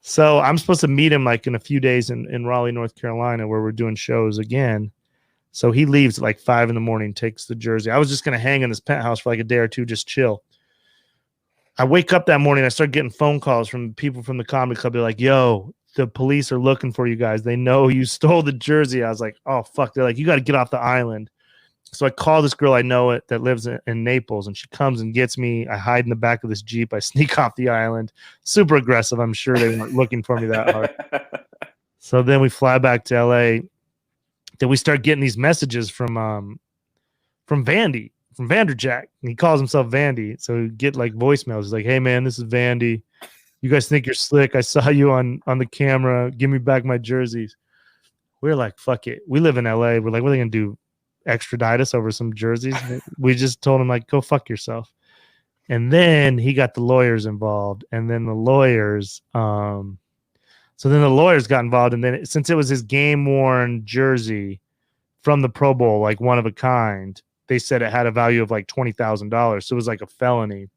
So I'm supposed to meet him like in a few days in Raleigh, North Carolina, where we're doing shows again. So he leaves at like 5 a.m, takes the jersey. I was just going to hang in this penthouse for like a day or two, just chill. I wake up that morning. I start getting phone calls from people from the comedy club. They're like, yo, the police are looking for you guys. They know you stole the jersey. I was like, oh, fuck. They're like, you got to get off the island. So I call this girl I know that lives in Naples, and she comes and gets me. I hide in the back of this Jeep. I sneak off the island. Super aggressive. I'm sure they weren't looking for me that hard. So then we fly back to L.A. Then we start getting these messages from Vandy, from Vanderjack. He calls himself Vandy. So we get like voicemails. He's like, hey, man, this is Vandy. You guys think you're slick. I saw you on the camera. Give me back my jerseys. We're like, fuck it. We live in LA. We're like, what are they going to do? Extradite us over some jerseys? We just told him, like, go fuck yourself. And then he got the lawyers involved. And then the lawyers, got involved. And then since it was his game-worn jersey from the Pro Bowl, like one of a kind, they said it had a value of like $20,000. So it was like a felony.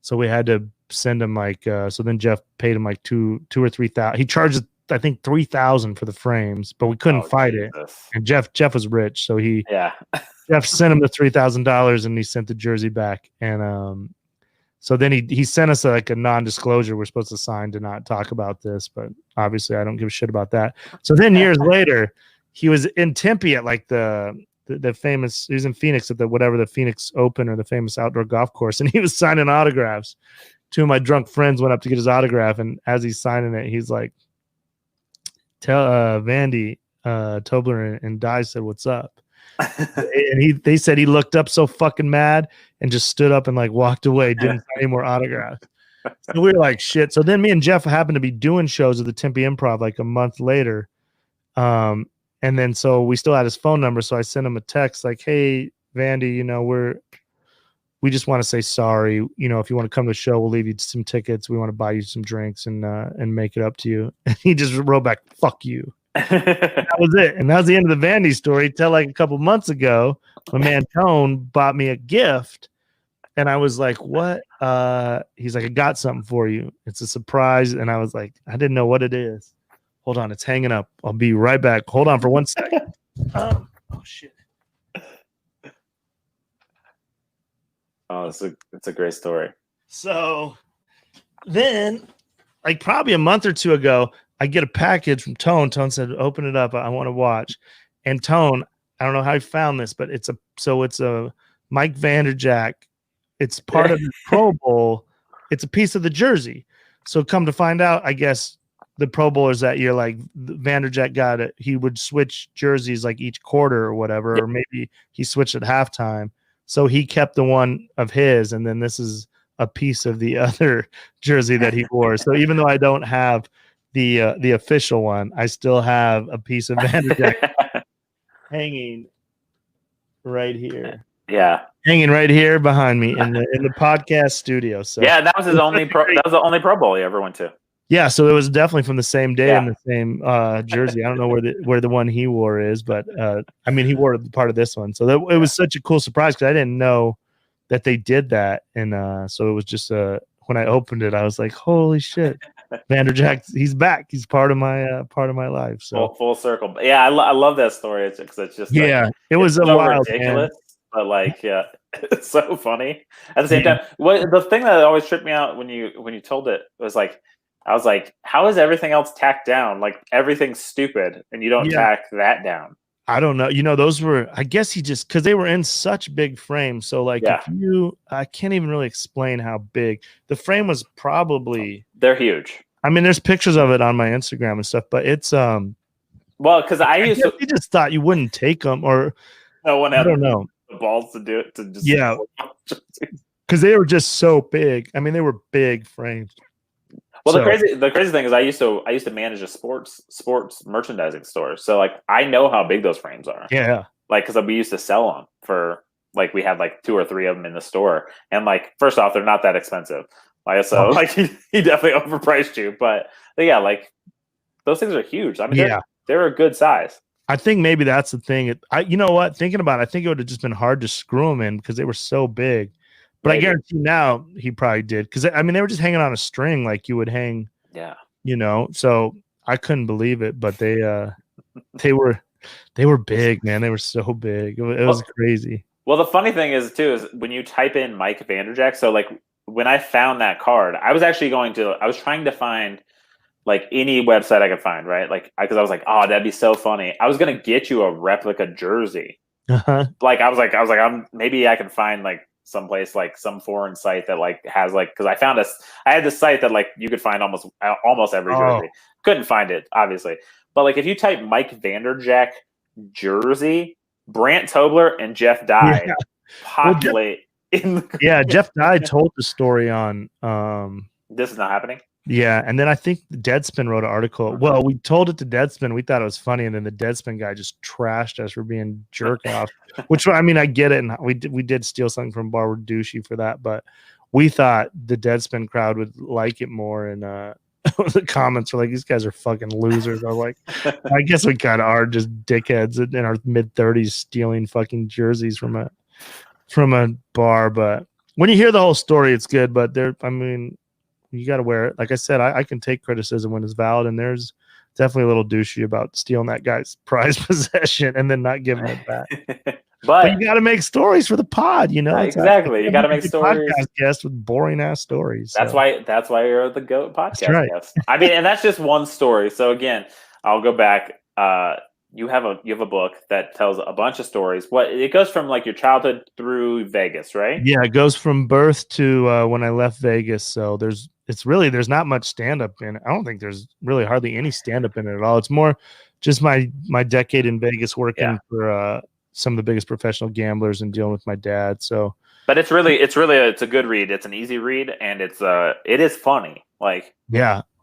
So we had to send him like so then Jeff paid him like two or 3,000. He charged I think 3,000 for the frames, but we couldn't fight it. And Jeff was rich, so Jeff sent him the $3,000 and he sent the jersey back. And so then he sent us like a non-disclosure we're supposed to sign to not talk about this, but obviously I don't give a shit about that. So then years later, he was in Tempe at like the famous, he was in Phoenix at the Phoenix Open or the famous outdoor golf course, and he was signing autographs. Two of my drunk friends went up to get his autograph, and as he's signing it, he's like, tell Vandy Tobler and Di said what's up. And they said he looked up so fucking mad and just stood up and like walked away, didn't sign any more autographs. So we were like, shit. So then me and Jeff happened to be doing shows at the Tempe Improv like a month later. And then so we still had his phone number, so I sent him a text like, hey Vandy, you know, we just want to say sorry. You know, if you want to come to the show, we'll leave you some tickets. We want to buy you some drinks and make it up to you. And he just wrote back, fuck you. That was it. And that was the end of the Vandy story. Till like a couple months ago, my man Tone bought me a gift. And I was like, what? He's like, I got something for you. It's a surprise. And I was like, I didn't know what it is. Hold on. It's hanging up. I'll be right back. Hold on for 1 second. Oh, shit. Oh, it's a great story. So then, like probably a month or two ago, I get a package from Tone. Tone said, open it up. I want to watch. And Tone, I don't know how he found this, but it's a Mike Vanderjack. It's part of the Pro Bowl. It's a piece of the jersey. So come to find out, I guess the Pro Bowlers that year, like Vanderjack got it. He would switch jerseys like each quarter or whatever, or maybe he switched at halftime. So he kept the one of his, and then this is a piece of the other jersey that he wore. So even though I don't have the official one, I still have a piece of Vanderjack hanging right here. Yeah, hanging right here behind me in the podcast studio. So yeah, that was his only that was the only Pro Bowl he ever went to. Yeah, so it was definitely from the same day and the same jersey. I don't know where the one he wore is, but I mean, he wore part of this one. So it was such a cool surprise because I didn't know that they did that, and so it was just when I opened it, I was like, "Holy shit, Vanderjack, he's back. He's part of my life." So full circle. But yeah, I love that story. It's just like, it was so wild, ridiculous, but like it's so funny at the same time. The thing that always tripped me out when you told it was like, I was like, how is everything else tacked down? Like everything's stupid and you don't tack that down. I don't know. You know, those were, I guess he just, because they were in such big frames. So like I can't even really explain how big the frame was. Probably they're huge. I mean, there's pictures of it on my Instagram and stuff, but it's well, because I just thought you wouldn't take them, or no one had the balls to do it, to just because they were just so big. I mean, they were big frames. Well, the crazy thing is I used to manage a sports merchandising store, so like I know how big those frames are. Yeah, like because we used to sell them for like we had like 2 or 3 of them in the store, and like first off, they're not that expensive. ISO. Like he definitely overpriced you, but yeah, like those things are huge. I mean, they're a good size. I think maybe that's the thing. You know what? Thinking about it, I think it would have just been hard to screw them in because they were so big. But maybe. I guarantee now he probably did because I mean they were just hanging on a string like you would hang. Yeah. You know, so I couldn't believe it, but they were big, man. They were so big. It was crazy. Well, the funny thing is too is when you type in Mike Vanderjagt. So like when I found that card, I was trying to find like any website I could find, right? Like because I was like, oh, that'd be so funny. I was gonna get you a replica jersey. Like I was like, maybe I can find like someplace like some foreign site that like has like because I had this site that like you could find almost every jersey. Couldn't find it obviously, but like if you type Mike Vanderjagt jersey, Brandt Tobler and Jeff Dye populate in the Jeff Dye told the story on This Is Not Happening. Yeah, and then I think Deadspin wrote an article. Well, we told it to Deadspin. We thought it was funny, and then the Deadspin guy just trashed us for being jerk off. Which I mean, I get it, and we did steal something from Bar with Douchey for that, but we thought the Deadspin crowd would like it more. And the comments were like, "These guys are fucking losers." I was like, I guess we kind of are just dickheads in our mid-30s stealing fucking jerseys from a bar. But when you hear the whole story, it's good. But you got to wear it. Like I said, I can take criticism when it's valid, and there's definitely a little douchey about stealing that guy's prized possession and then not giving it back. but you got to make stories for the pod, you know. Exactly, you got to make stories. Podcast guest with boring ass stories. That's why you're the GOAT podcast guest. I mean, and that's just one story. So again, I'll go back. You have a book that tells a bunch of stories. It goes from like your childhood through Vegas, right? Yeah, it goes from birth to when I left Vegas. So there's not much stand-up in it. I don't think there's really hardly any stand-up in it at all. It's more just my decade in Vegas working for some of the biggest professional gamblers and dealing with my dad. So, but it's a good read. It's an easy read, and it is funny. Like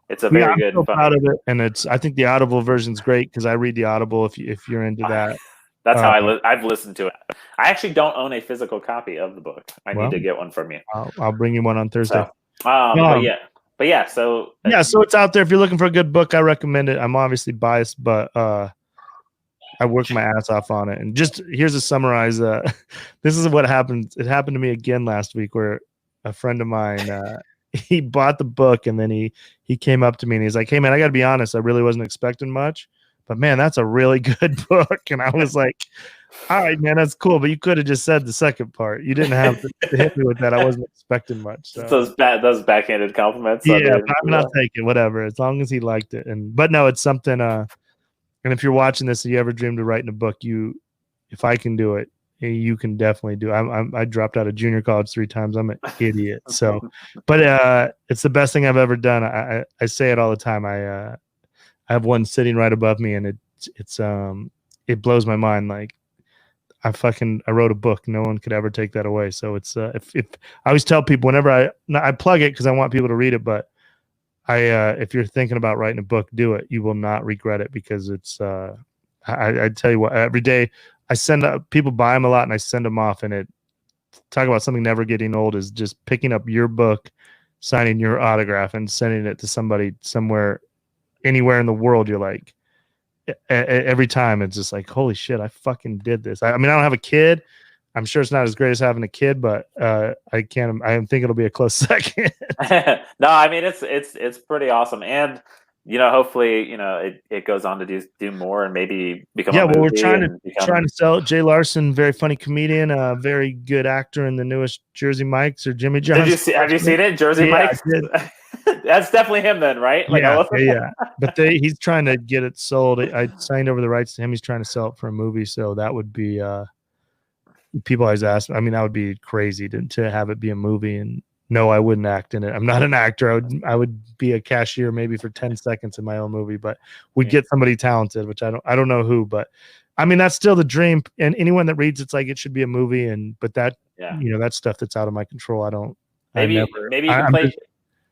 it's a very good. I'm so proud of it, and I think the Audible version's great because I read the Audible if you're into that. That's how I've listened to it. I actually don't own a physical copy of the book. I need to get one from you. I'll bring you one on Thursday. But yeah, so it's out there. If you're looking for a good book, I recommend it. I'm obviously biased, but I worked my ass off on it. And just here's a summarize. This is what happened. It happened to me again last week where a friend of mine, he bought the book and then he came up to me and he's like, "Hey man, I got to be honest. I really wasn't expecting much, but man, that's a really good book." And I was like, "All right, man, that's cool. But you could have just said the second part. You didn't have to hit me with that. I wasn't expecting much." So. Those backhanded compliments. Yeah, I'm not taking whatever, as long as he liked it. But no, it's something. And if you're watching this and you ever dreamed of writing a book, if I can do it, you can definitely do it. I dropped out of junior college 3 times. I'm an idiot. So, but it's the best thing I've ever done. I say it all the time. I have one sitting right above me, and it blows my mind. Like I wrote a book. No one could ever take that away. So it's if I always tell people whenever I plug it because I want people to read it, but if you're thinking about writing a book, do it. You will not regret it because it's I tell you what, every day I send people buy them a lot and I send them off, and talk about something never getting old is just picking up your book, signing your autograph and sending it to somebody somewhere, anywhere in the world. You're like, every time it's just like, holy shit, I fucking did this. I mean, I don't have a kid. I'm sure it's not as great as having a kid, but I think it'll be a close second. No, I mean, it's pretty awesome. And, hopefully, it goes on to do more and maybe become a movie. We're trying to sell it. Jay Larson, very funny comedian, a very good actor in the newest Jersey Mike's or Jimmy John's. Have you seen it? Jersey Mike's? That's definitely him then, right? Like, yeah. But he's trying to get it sold. I signed over the rights to him. He's trying to sell it for a movie. So that would be people always ask. I mean, that would be crazy to have it be a movie. And no, I wouldn't act in it. I'm not an actor. I would be a cashier maybe for 10 seconds in my own movie, but we'd get somebody talented, which I don't know who, but I mean, that's still the dream. And anyone that reads it's like it should be a movie. But that, that's stuff that's out of my control. Maybe you can play.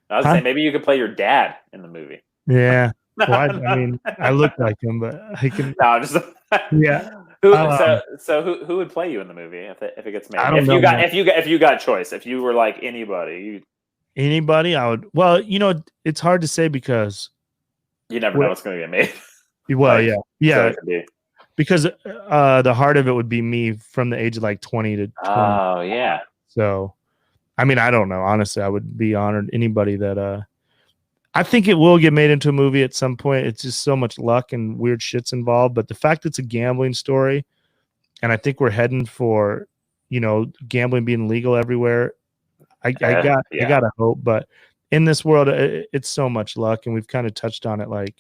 I was saying maybe you could play your dad in the movie. Yeah. Well, I mean, I look like him, but I can. No, just yeah. Who would play you in the movie if it gets made? If you got choice, if you were like anybody, Anybody, I would. Well, it's hard to say because you never know what's going to get made. Well, Like, yeah, so it could be. because the heart of it would be me from the age of like 20 to 20. Oh yeah. So, I mean, I don't know. Honestly, I would be honored. Anybody that I think it will get made into a movie at some point. It's just so much luck and weird shit's involved. But the fact it's a gambling story, and I think we're heading for, gambling being legal everywhere. I gotta hope. But in this world, it's so much luck, and we've kind of touched on it. Like,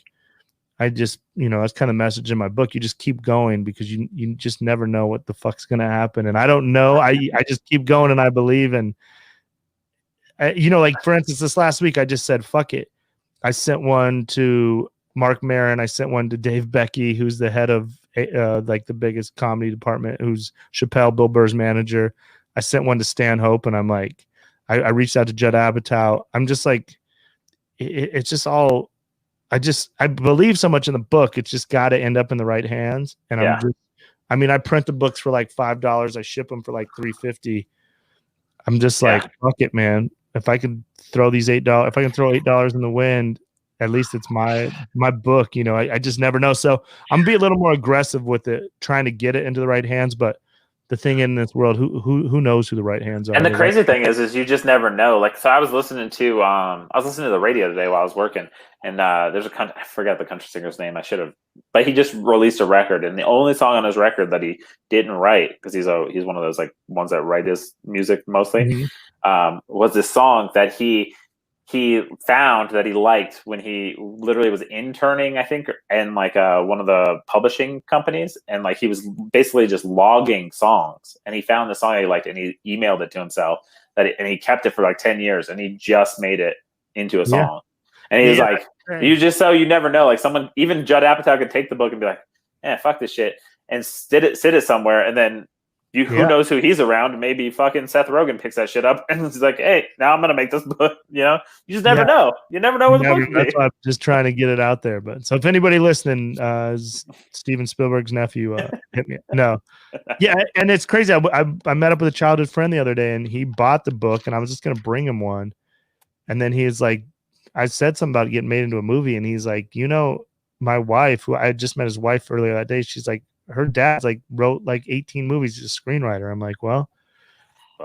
I just, that's kind of message in my book. You just keep going because you just never know what the fuck's gonna happen. And I don't know. I just keep going and I believe. And like for instance, this last week I just said fuck it. I sent one to Mark Maron. I sent one to Dave Becky, who's the head of like the biggest comedy department, who's Chappelle, Bill Burr's manager. I sent one to Stan Hope, and I'm like, I reached out to Judd Apatow. I'm just like, it's just all. I believe so much in the book. It's just got to end up in the right hands. And I print the books for like $5. I ship them for like $3.50. I'm just like, fuck it, man. If I can throw these $8, if I can throw $8 in the wind, at least it's my book. I just never know. So I'm gonna be a little more aggressive with it, trying to get it into the right hands. But the thing in this world, who knows who the right hands are? And the crazy thing is you just never know. Like, so I was listening to the radio today while I was working, and there's I forgot the country singer's name. I should have, but he just released a record, and the only song on his record that he didn't write, because he's one of those like ones that write his music mostly, was this song that he found that he liked when he literally was interning, I think, in like one of the publishing companies, and like he was basically just logging songs, and he found the song he liked, and he emailed it to himself and he kept it for like 10 years, and he just made it into a song. And he was like, you never know. Like someone, even Judd Apatow could take the book and be like, fuck this shit, and sit it somewhere, and then who knows who he's around? Maybe fucking Seth Rogen picks that shit up and he's like, "Hey, now I'm gonna make this book." You just never know. You never know where the book's That's why I'm just trying to get it out there. But so if anybody listening, Steven Spielberg's nephew, hit me. No, and it's crazy. I met up with a childhood friend the other day, and he bought the book, and I was just gonna bring him one, and then he was like, I said something about getting made into a movie, and he's like, my wife, who I just met his wife earlier that day, she's like, her dad's like wrote like 18 movies. He's a screenwriter. I'm like, well,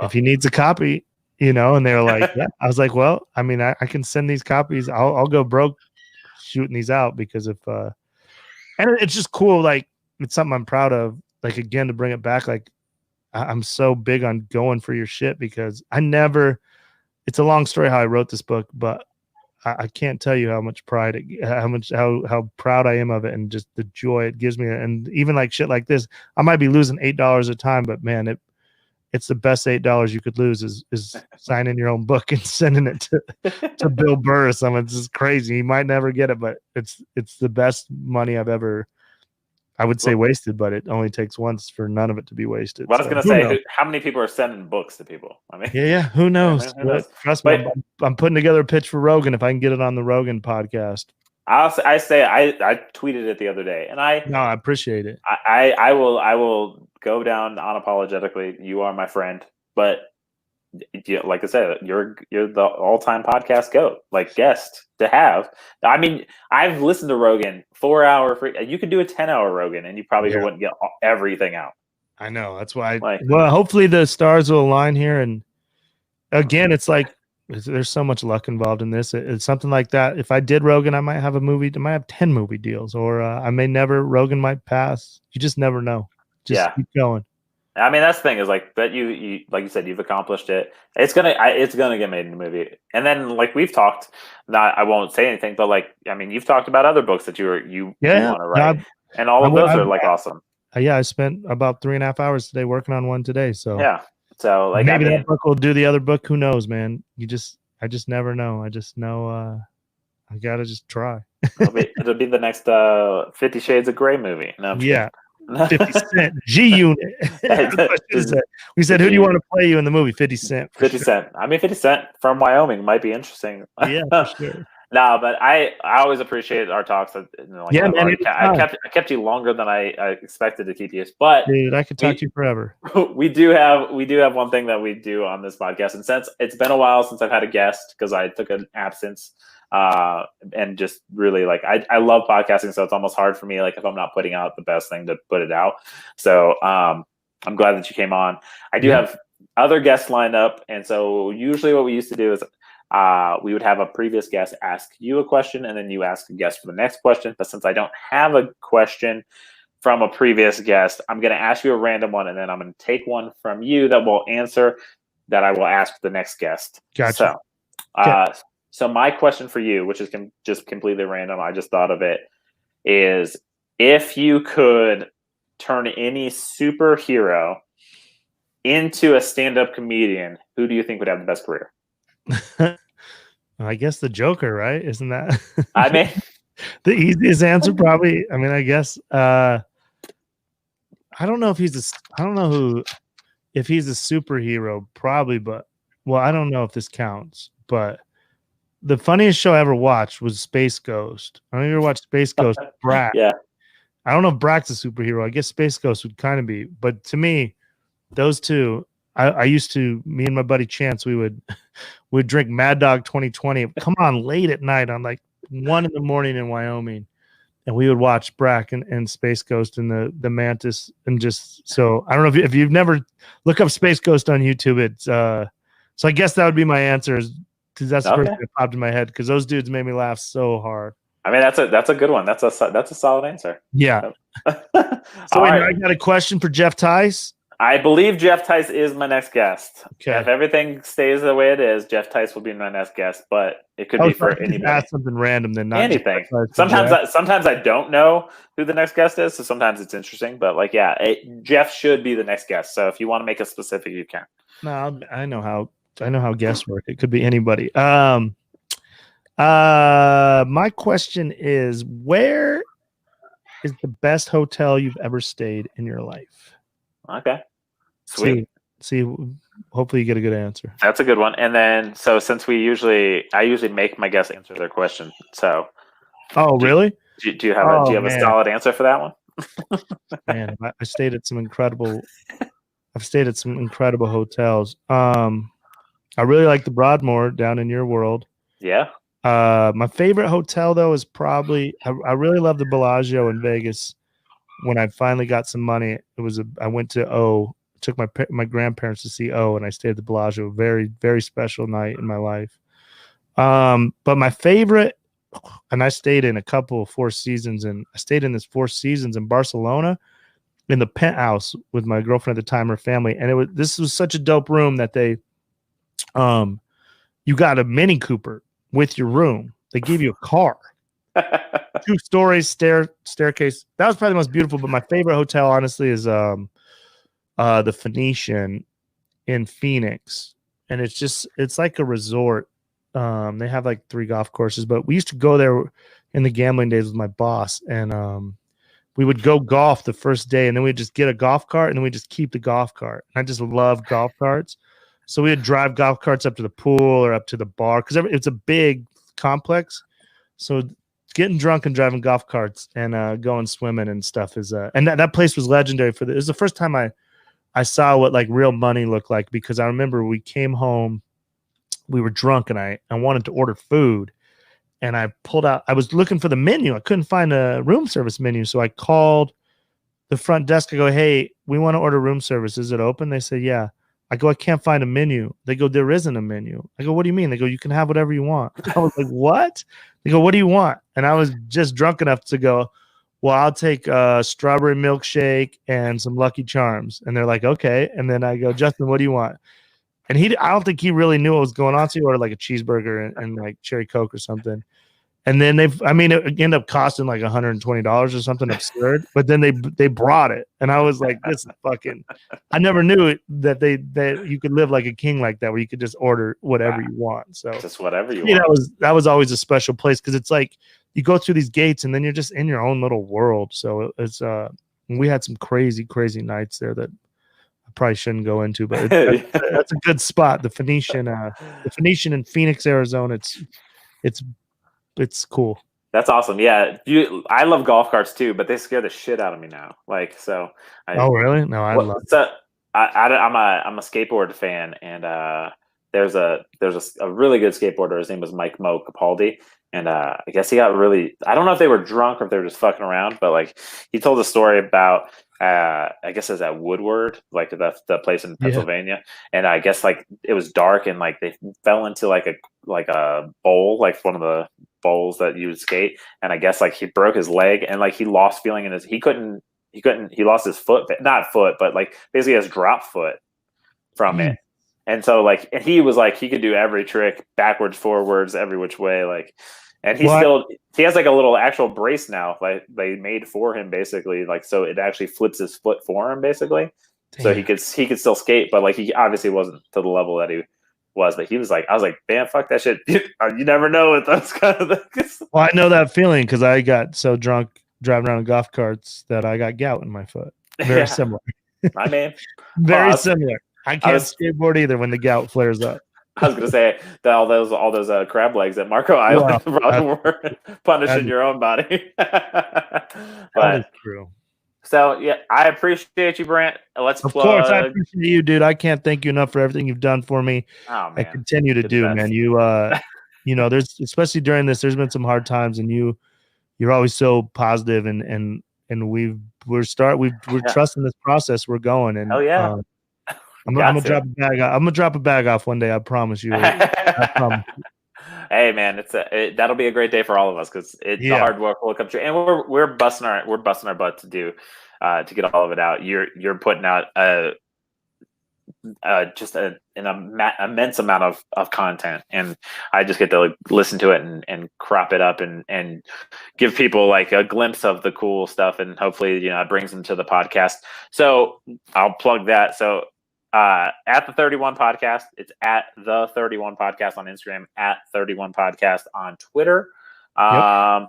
if he needs a copy, and they were like, yeah. I was like, well, I mean, I can send these copies. I'll go broke shooting these out, because and it's just cool. Like, it's something I'm proud of. Like, again, to bring it back, like I'm so big on going for your shit, because it's a long story how I wrote this book, but I can't tell you how much pride, how proud I am of it, and just the joy it gives me. And even like shit like this, I might be losing $8 a time, but man, it's the best $8 you could lose is signing your own book and sending it to Bill Burr or someone. It's just crazy. He might never get it, but it's the best money I've ever, I would say, wasted, but it only takes once for none of it to be wasted. Well, I was going to say, how many people are sending books to people? I mean, who knows? Who knows? Trust me, I'm putting together a pitch for Rogan if I can get it on the Rogan podcast. I tweeted it the other day, and I appreciate it. I will go down unapologetically. You are my friend, but like I said, you're the all-time podcast goat, like guest to have. I mean, I've listened to Rogan 4 hour free. You could do a 10-hour Rogan, and you probably wouldn't get everything out. I know, that's why. Well, hopefully the stars will align here. And again, it's like there's so much luck involved in this. It's something like that. If I did Rogan, I might have a movie. I might have 10 movie deals, or I may never. Rogan might pass. You just never know. Just keep going. I mean, that's the thing, is like that you like you said, you've accomplished it. It's gonna get made in a movie. And then, like, we've talked, I won't say anything, but like, I mean, you've talked about other books that you want to write, and all of those are like awesome. I spent about 3.5 hours today working on one today. So so like maybe that book will do the other book. Who knows, man? I just never know. I just know I gotta just try. It'll be the next 50 Shades of Grey movie. No, 50 Cent, G Unit. We said, who do you want to play you in the movie? 50 Cent. 50 Cent. I mean, 50 Cent from Wyoming might be interesting. Yeah, for sure. No, but I always appreciate our talks. Yeah, man, I kept you longer than I expected to keep you, but dude, I could talk to you forever. We do have one thing that we do on this podcast, and since it's been a while since I've had a guest because I took an absence, and just really like I love podcasting, so it's almost hard for me like if I'm not putting out the best thing to put it out. So I'm glad that you came on. I do have other guests lined up, and so usually what we used to do is we would have a previous guest ask you a question, and then you ask a guest for the next question. But since I don't have a question from a previous guest, I'm going to ask you a random one, and then I'm going to take one from you that will answer that I will ask the next guest. Gotcha. So my question for you, which is just completely random, I just thought of it, is if you could turn any superhero into a stand-up comedian, who do you think would have the best career? I guess the Joker, right? Isn't that I mean the easiest answer? Probably. I mean, I guess. I don't know if he's if he's a superhero, probably, but I don't know if this counts. But the funniest show I ever watched was Space Ghost. I don't know if you ever watched Space Ghost. Brack. Yeah. I don't know if Brack's a superhero. I guess Space Ghost would kind of be. But to me, those two, I used to, me and my buddy Chance, we'd drink Mad Dog 2020. Come on, late at night on like 1 a.m. in Wyoming. And we would watch Brack and Space Ghost and the Mantis. And just, so I don't know if you've never look up Space Ghost on YouTube. It's, so I guess that would be my answer, because that's the first thing that popped in my head, because those dudes made me laugh so hard. I mean, that's a good one. That's a solid answer. Yeah. So right. I got a question for Jeff Tice. I believe Jeff Tice is my next guest. Okay. If everything stays the way it is, Jeff Tice will be my next guest. But it could be for anybody. Ask something random, then not anything. Sometimes I don't know who the next guest is, so sometimes it's interesting. But like, Jeff should be the next guest. So if you want to make it specific, you can. No, I know how guests work. It could be anybody. My question is, where is the best hotel you've ever stayed in your life? Okay. Sweet. See, hopefully you get a good answer. That's a good one. And then, so since I usually make my guests answer their question. So. Oh, really? Do you have a solid answer for that one? Man, I've stayed at some incredible hotels. I really like the Broadmoor down in your world. Yeah. My favorite hotel though is probably I really love the Bellagio in Vegas. When I finally got some money, I went to took my grandparents to see and I stayed at the Bellagio. Very, very special night in my life. But my favorite, and I stayed in a couple of Four Seasons, and I stayed in this Four Seasons in Barcelona in the penthouse with my girlfriend at the time, her family. And this was such a dope room that they, you got a Mini Cooper with your room. They gave you a car. 2 stories, staircase. That was probably the most beautiful. But my favorite hotel, honestly, is the Phoenician in Phoenix, and it's like a resort. They have like 3 golf courses, but we used to go there in the gambling days with my boss, and we would go golf the first day, and then we'd just get a golf cart, and then we just keep the golf cart. And I just love golf carts, so we would drive golf carts up to the pool or up to the bar, because it's a big complex. So getting drunk and driving golf carts and going swimming and stuff is and that place was legendary for it was the first time I saw what like real money looked like, because I remember we came home, we were drunk, and I wanted to order food, and I was looking for the menu. I couldn't find a room service menu, so I called the front desk. I go, "Hey, we want to order room service. Is it open?" They said, "Yeah." I go, "I can't find a menu." They go, "There isn't a menu." I go, "What do you mean?" They go, "You can have whatever you want." I was like, "What?" They go, "What do you want?" And I was just drunk enough to go, "Well, I'll take a strawberry milkshake and some Lucky Charms." And they're like, "Okay." And then I go, "Justin, what do you want?" And I don't think he really knew what was going on. So he ordered like a cheeseburger and like cherry Coke or something. And then it ended up costing like $120 or something absurd. But then they brought it, and I was like, "This is fucking." I never knew that you could live like a king like that, where you could just order whatever you want. So just whatever you want. That was always a special place, because it's like you go through these gates, and then you're just in your own little world. So it's we had some crazy nights there that I probably shouldn't go into, but that's a good spot. The Phoenician in Phoenix, Arizona. It's it's cool. That's awesome. Yeah, I love golf carts too, but they scare the shit out of me now. Like, so. Oh, really? No, I love. So I'm a skateboard fan, and there's a really good skateboarder. His name was Mike Mo Capaldi, and I guess he got really. I don't know if they were drunk or if they were just fucking around, but like he told a story about. I guess it's at Woodward, like the place in Pennsylvania, and I guess like it was dark and like they fell into like a bowl, like one of the bowls that you would skate, and I guess like he broke his leg and like he lost feeling in his he lost his not foot, but like basically his drop foot from it. And so like, and he was like, he could do every trick backwards, forwards, every which way. Like, and he has like a little actual brace now, like they made for him basically. Like, so it actually flips his foot for him basically. Damn. So he could still skate, but like, he obviously wasn't to the level that he was, but he was like, I was like, man, fuck that shit. You never know with those kind of things. Well, I know that feeling because I got so drunk driving around in golf carts that I got gout in my foot. Very similar. I mean, very similar. I can't skateboard either when the gout flares up. I was gonna say that all those crab legs at Marco Island probably were punishing your own body. But that is true. So yeah, I appreciate you, Brandt. Let's of course, I appreciate you, dude. I can't thank you enough for everything you've done for me. Oh man, I continue to do, man. You you know, there's especially during this, there's been some hard times, and you're always so positive, and we're trusting this process. We're going, and I'm gonna drop a bag. I'm gonna drop a bag off one day. I promise you. I promise you. Hey man, that'll be a great day for all of us because the hard work will come true, and we're busting our butt to get all of it out. You're putting out just an immense amount of content, and I just get to like, listen to it and crop it up and give people like a glimpse of the cool stuff, and hopefully it brings them to the podcast. So I'll plug that. So at the 31 podcast, it's at the 31 podcast on Instagram, at 31 podcast on Twitter, at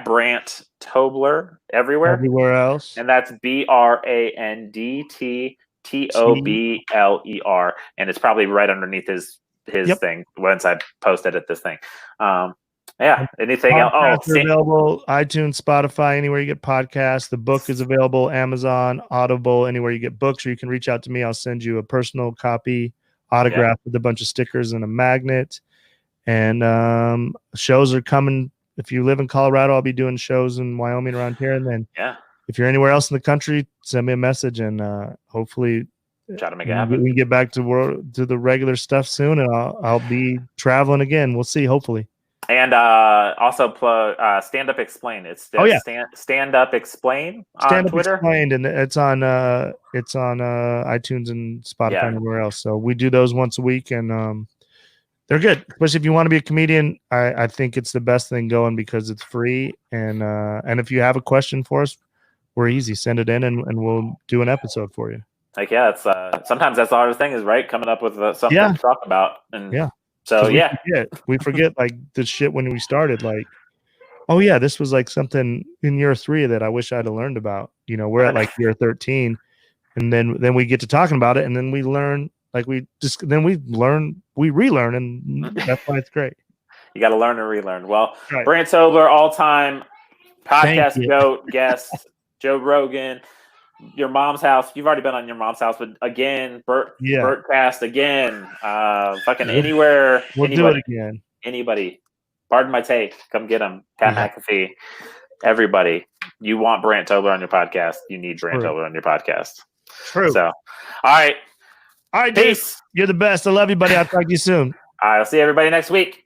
Brandt Tobler everywhere else, and that's BRANDT TOBLER, and it's probably right underneath his thing once I posted at this thing. Anything else? Available iTunes, Spotify, anywhere you get podcasts. The book is available, Amazon, Audible, anywhere you get books, or you can reach out to me. I'll send you a personal copy, autographed with a bunch of stickers and a magnet. And shows are coming. If you live in Colorado, I'll be doing shows in Wyoming around here, and then if you're anywhere else in the country, send me a message, and hopefully try to make it happen. We can get back to the regular stuff soon, and I'll be traveling again. We'll see, hopefully. And also plug Stand Up Explain. It's Stand Up Explain on Twitter. Explained, and it's on iTunes and Spotify and everywhere else. So we do those once a week, and they're good. Especially if you want to be a comedian, I think it's the best thing going because it's free. And if you have a question for us, we're easy. Send it in, and we'll do an episode for you. Like it's sometimes that's the hardest thing is coming up with something to talk about. And so we forget like the shit when we started. Like, oh yeah, this was like something in year 3 that I wish I'd have learned about. We're at like year 13, and then we get to talking about it, and then we learn. Like we relearn, and that's why it's great. You got to learn and relearn. Well, Brandt Tobler, all-time podcast goat guest, Joe Rogan. Your mom's house. You've already been on your mom's house, but again, Bertcast again. Fucking anywhere. We'll do it again. Anybody. Pardon my take. Come get him. Pat McAfee. Everybody. You want Brandt Tobler on your podcast. You need Brandt Tobler on your podcast. True. So, all right. Peace. You're the best. I love you, buddy. I'll talk to you soon. I'll see everybody next week.